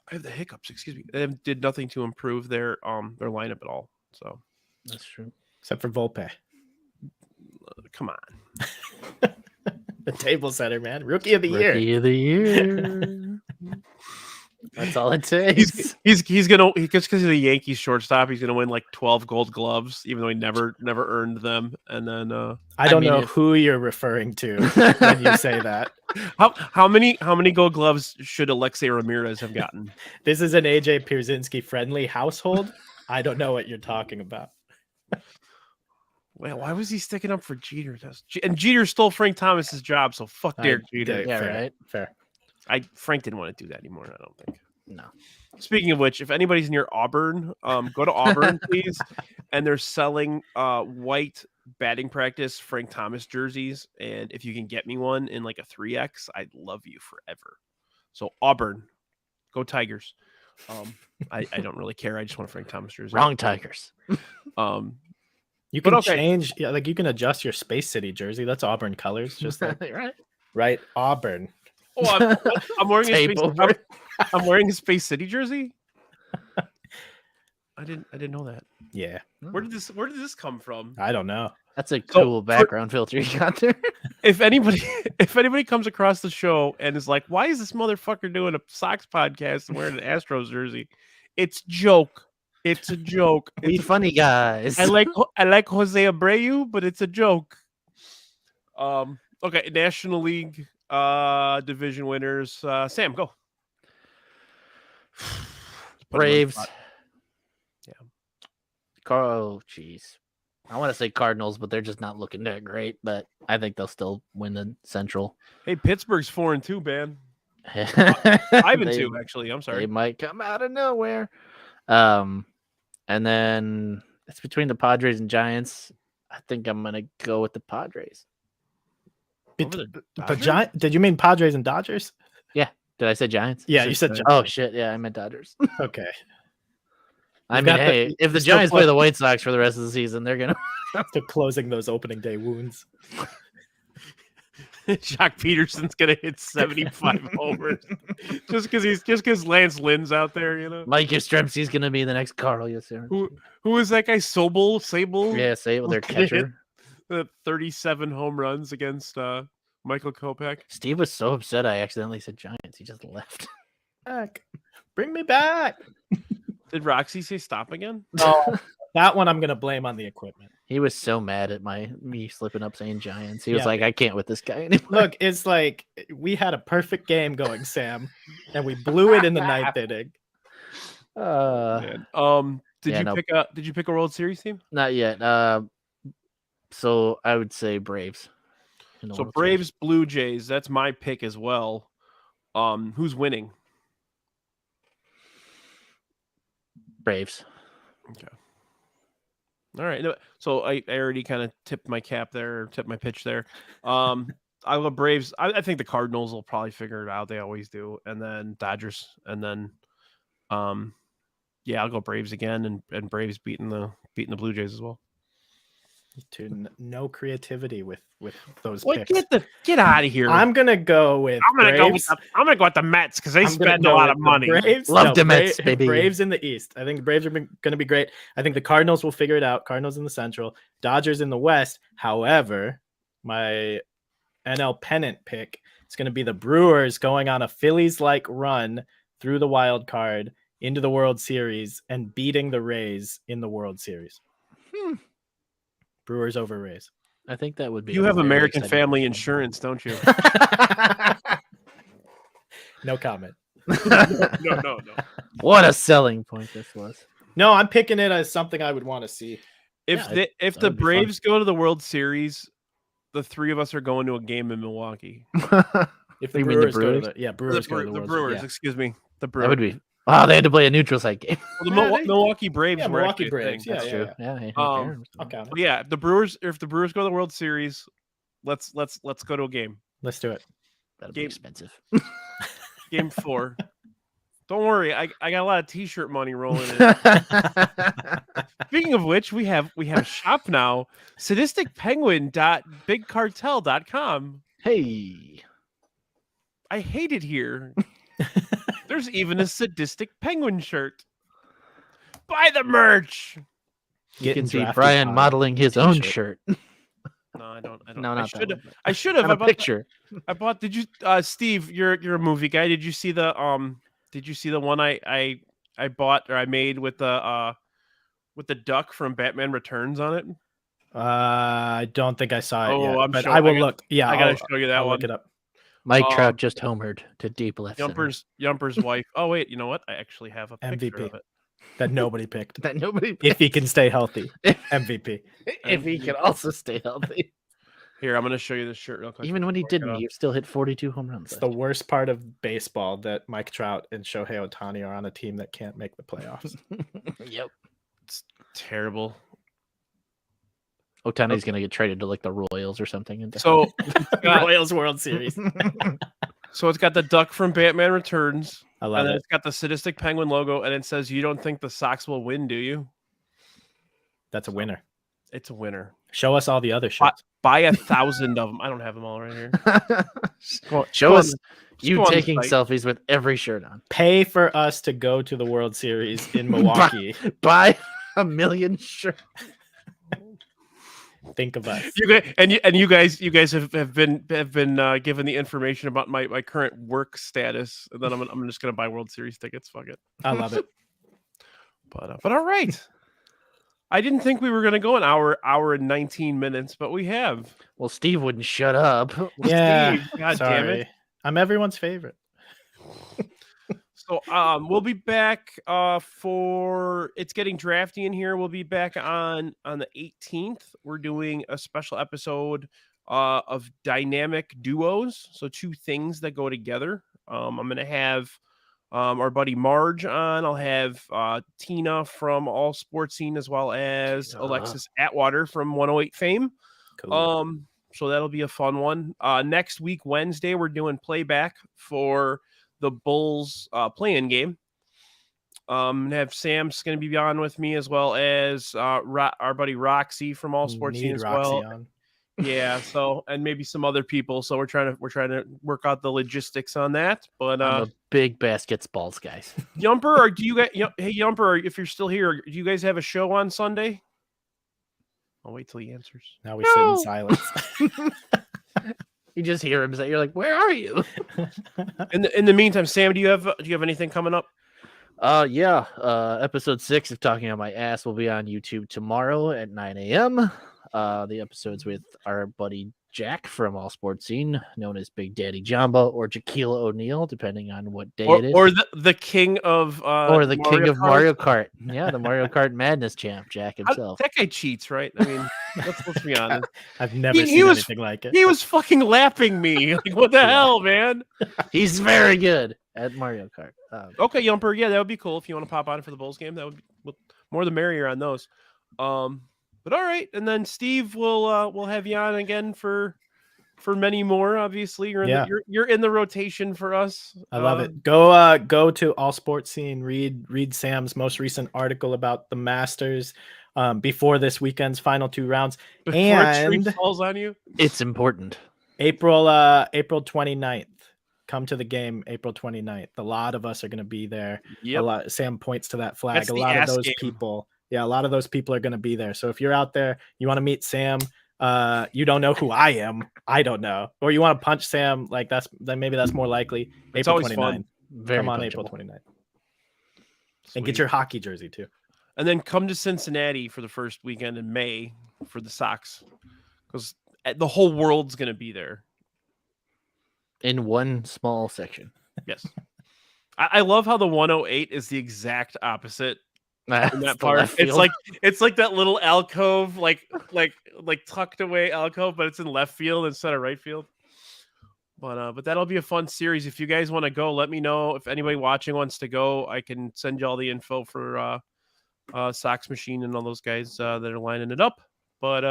I have the hiccups. Excuse me. They did nothing to improve their lineup at all. So That's true. Except for Volpe, come on. the table setter, man, rookie of the year. Rookie of the year. That's all it takes. He's gonna just because he's a Yankees shortstop, he's gonna win like 12 Gold Gloves, even though he never earned them. And then I don't know who you're referring to when you say that. How many Gold Gloves should Alexei Ramirez have gotten? This is an AJ Pierzynski friendly household. I don't know what you're talking about. Well, why was he sticking up for Jeter? And Jeter stole Frank Thomas's job, so fuck Derek Jeter. Yeah, fair, right. Fair. Frank didn't want to do that anymore. I don't think. No. Speaking of which, if anybody's near Auburn, go to Auburn, please. And they're selling white batting practice Frank Thomas jerseys, and if you can get me one in like a 3X, I'd love you forever. So Auburn, go Tigers. I don't really care. I just want a Frank Thomas jersey. Wrong Tigers. You can change, like you can adjust your Space City jersey. That's Auburn colors, just like, right? Auburn. Oh, I'm wearing Tape over. I'm wearing a Space City jersey. I didn't know that. Yeah. Where did this come from? I don't know. That's a cool background filter you got there. If anybody comes across the show and is like, "Why is this motherfucker doing a Sox podcast and wearing an Astros jersey?" It's joke. It's a joke. We funny guys. I like Jose Abreu, but it's a joke. Okay, National League division winners. Sam, go. Braves. Yeah. Oh, jeez. I want to say Cardinals, but they're just not looking that great. But I think they'll still win the Central. Hey, Pittsburgh's 4-2, man. 5-2, actually. I'm sorry. They might come out of nowhere. And then it's between the Padres and Giants. I think I'm gonna go with the Padres. Did you mean Padres and Dodgers? Yeah. Did I say Giants? Yeah, you said Giants. Oh shit! Yeah, I meant Dodgers. Okay. I You've mean, got hey, if the still Giants play the White Sox for the rest of the season, they're gonna Still closing those opening day wounds. Jock Peterson's gonna hit 75 homers just because Lance Lynn's out there, you know. Mike Yastrzemski's gonna be the next Carl Yastrzemski. Who is that guy? Sable? Yeah, say it with their catcher. 37 home runs against Michael Kopech. Steve was so upset I accidentally said Giants. He just left. back. Bring me back. Did Roxy say stop again? No, that one I'm gonna blame on the equipment. He was so mad at me slipping up saying Giants. He was Yeah. like, I can't with this guy anymore. Look, it's like we had a perfect game going, Sam, and we blew it in the ninth inning. Man. Did you pick a World Series team? Not yet. So I would say Braves. in the So World Braves, Series. Blue Jays, that's my pick as well. Who's winning? Braves. Okay. All right. So I already kind of tipped my cap there, tipped my pitch there. I love Braves. I think the Cardinals will probably figure it out. They always do. And then Dodgers. And then I'll go Braves again, and Braves beating the Blue Jays as well. No creativity with those Wait, picks. get out of here. I'm gonna go with. I'm gonna Braves. go with the Mets because they I'm gonna spend a go lot with of the money. Braves. Love the Mets, baby. Braves in the East. I think the Braves are going to be great. I think the Cardinals will figure it out. Cardinals in the Central, Dodgers in the West. However, my NL pennant pick is going to be the Brewers going on a Phillies-like run through the wild card into the World Series and beating the Rays in the World Series. Brewers over Rays. I think that would be. You a have very American exciting Family one. Insurance, don't you? No comment. No. What a selling point this was. No, I'm picking it as something I would want to see. If Yeah, if that the would be fun. Braves go to the World Series, the three of us are going to a game in Milwaukee. If the You mean the Brewers go to Brewers? the Brewers go to the the World Brewers, Series. Yeah. excuse me. The Brewers. That would be. Oh, they had to play a neutral site game. Well, the Yeah, they- Milwaukee Braves yeah, were Milwaukee actually a Braves, thing. yeah. That's true. Yeah. Hey, Um, I'll count it. But yeah, if the Brewers go to the World Series, let's go to a game. Let's do it. That'd be Game- expensive. Game 4. Don't worry, I got a lot of T-shirt money rolling in. Speaking of which, we have a shop now, sadisticpenguin.bigcartel.com. Hey. I hate it here. There's even a sadistic penguin shirt. Buy the merch. You Getting can see drafted Brian by modeling his own t-shirt. shirt. No, I don't. No, not that one. I should have. On a picture. I bought. Did you, Steve? You're a movie guy. Did you see the one I bought or I made with the duck from Batman Returns on it? I don't think I saw it Oh, yet, I'm but sure- I will I gotta- look. Yeah, I gotta I'll- show you that I'll one. Look it up. Mike Um, Trout just homered to deep left center. Yumper's wife. Oh wait, you know what? I actually have a picture MVP. of it. That nobody picked. That nobody. If he can stay healthy, MVP. if he can also stay healthy. Here, I'm gonna show you this shirt real quick. Even when he Look it didn't, up. he still hit 42 home runs. It's the worst part of baseball that Mike Trout and Shohei Ohtani are on a team that can't make the playoffs. Yep. Terrible. Otani's gonna get traded to like the Royals or something. And So got- Royals World Series. so it's got the duck from Batman Returns, I and love then it. it's got the sadistic penguin logo, and it says, "You don't think the Sox will win, do you?" That's a winner. It's a winner. Show us all the other shirts. Buy 1,000 of them. I don't have them all right here. Show us you go on the taking site. selfies with every shirt on. Pay for us to go to the World Series in Milwaukee. Buy 1 million shirts. Think of us. You guys have been given the information about my current work status, and then I'm just gonna buy World Series tickets. Fuck it. I love it. But all right. I didn't think we were gonna go an hour and 19 minutes, but we have. Well, Steve wouldn't shut up. Yeah. Steve, God damn Sorry. it. I'm everyone's favorite. So we'll be back for it's getting drafty in here. We'll be back on the 18th. We're doing a special episode of dynamic duos. So 2 things that go together. I'm gonna have our buddy Marge on. I'll have Tina from All Sports Scene as well as Alexis Atwater from 108 fame. Cool. So that'll be a fun one. Next week, Wednesday, we're doing playback for the Bulls play-in game. And have Sam's going to be on with me as well as our buddy Roxy from All Sports Scene Need as Roxy well. on. Yeah, so and maybe some other people. So we're trying to work out the logistics on that. But I'm a big basketballs guys. Yumper, or do you guys? Hey, Yumper, if you're still here, do you guys have a show on Sunday? I'll wait till he answers. Now we sit in silence. You just hear him say, "You're like, where are you?" In the meantime, Sam, do you have anything coming up? Yeah. Episode 6 of Talking on My Ass will be on YouTube tomorrow at 9 a.m. The episode's with our buddy Jack from All Sports Scene, known as Big Daddy Jumbo or Jaquila O'Neal, depending on what day it is. Or the king of Or the king of Kart? Mario Kart. Yeah, the Mario Kart Madness champ, Jack himself. That guy cheats, right? I mean, let's be honest. I've never He seen was- anything like it. He was fucking lapping me. Like, what the hell, man? He's very good at Mario Kart. Okay, Yumper. Yeah, that would be cool if you want to pop on for the Bulls game. That would be more the merrier on those. But all right, and then Steve will have you on again for many more. Obviously, you're in the rotation for us. I love it. Go to All Sports Scene. Read Sam's most recent article about the Masters before this weekend's final 2 rounds. Before a tree And falls on you. It's important. April 29th. Come to the game April 29th. A lot of us are going to be there. Yep. Sam points to that flag. That's A the lot of ass those game. people. Yeah, a lot of those people are going to be there. So if you're out there, you want to meet Sam, you don't know who I am. I don't know. Or you want to punch Sam, like maybe that's more likely. It's April always 29th. fun. Very Come on punchable. April 29th. Sweet. And get your hockey jersey too. And then come to Cincinnati for the first weekend in May for the Sox, because the whole world's gonna be there. In one small section. Yes, I love how the 108 is the exact opposite in That's that the part. left It's field. like that little alcove, like tucked away alcove, but it's in left field instead of right field. But that'll be a fun series. If you guys want to go, let me know. If anybody watching wants to go, I can send you all the info for Sox Machine and all those guys that are lining it up. But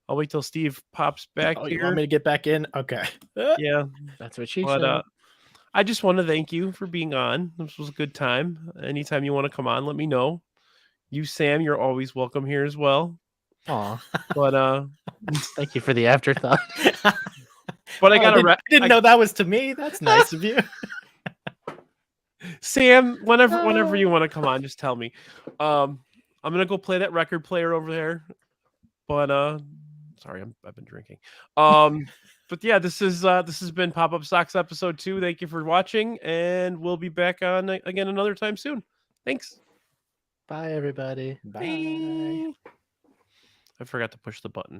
I'll wait till Steve pops back Oh, here. you want me to get back in? Okay. Yeah, That's what she but said. I just want to thank you for being on. This was a good time. Anytime you want to come on, let me know. You, Sam, you're always welcome here as well. Aw, But thank you for the afterthought. I got I didn't know that was to me. That's nice of you. Sam, whenever you want to come on, just tell me. I'm gonna go play that record player over there. But sorry, I've been drinking. But yeah, this has been Pop Up Sox episode 2. Thank you for watching, and we'll be back on again another time soon. Thanks. Bye, everybody. Bye. I forgot to push the button.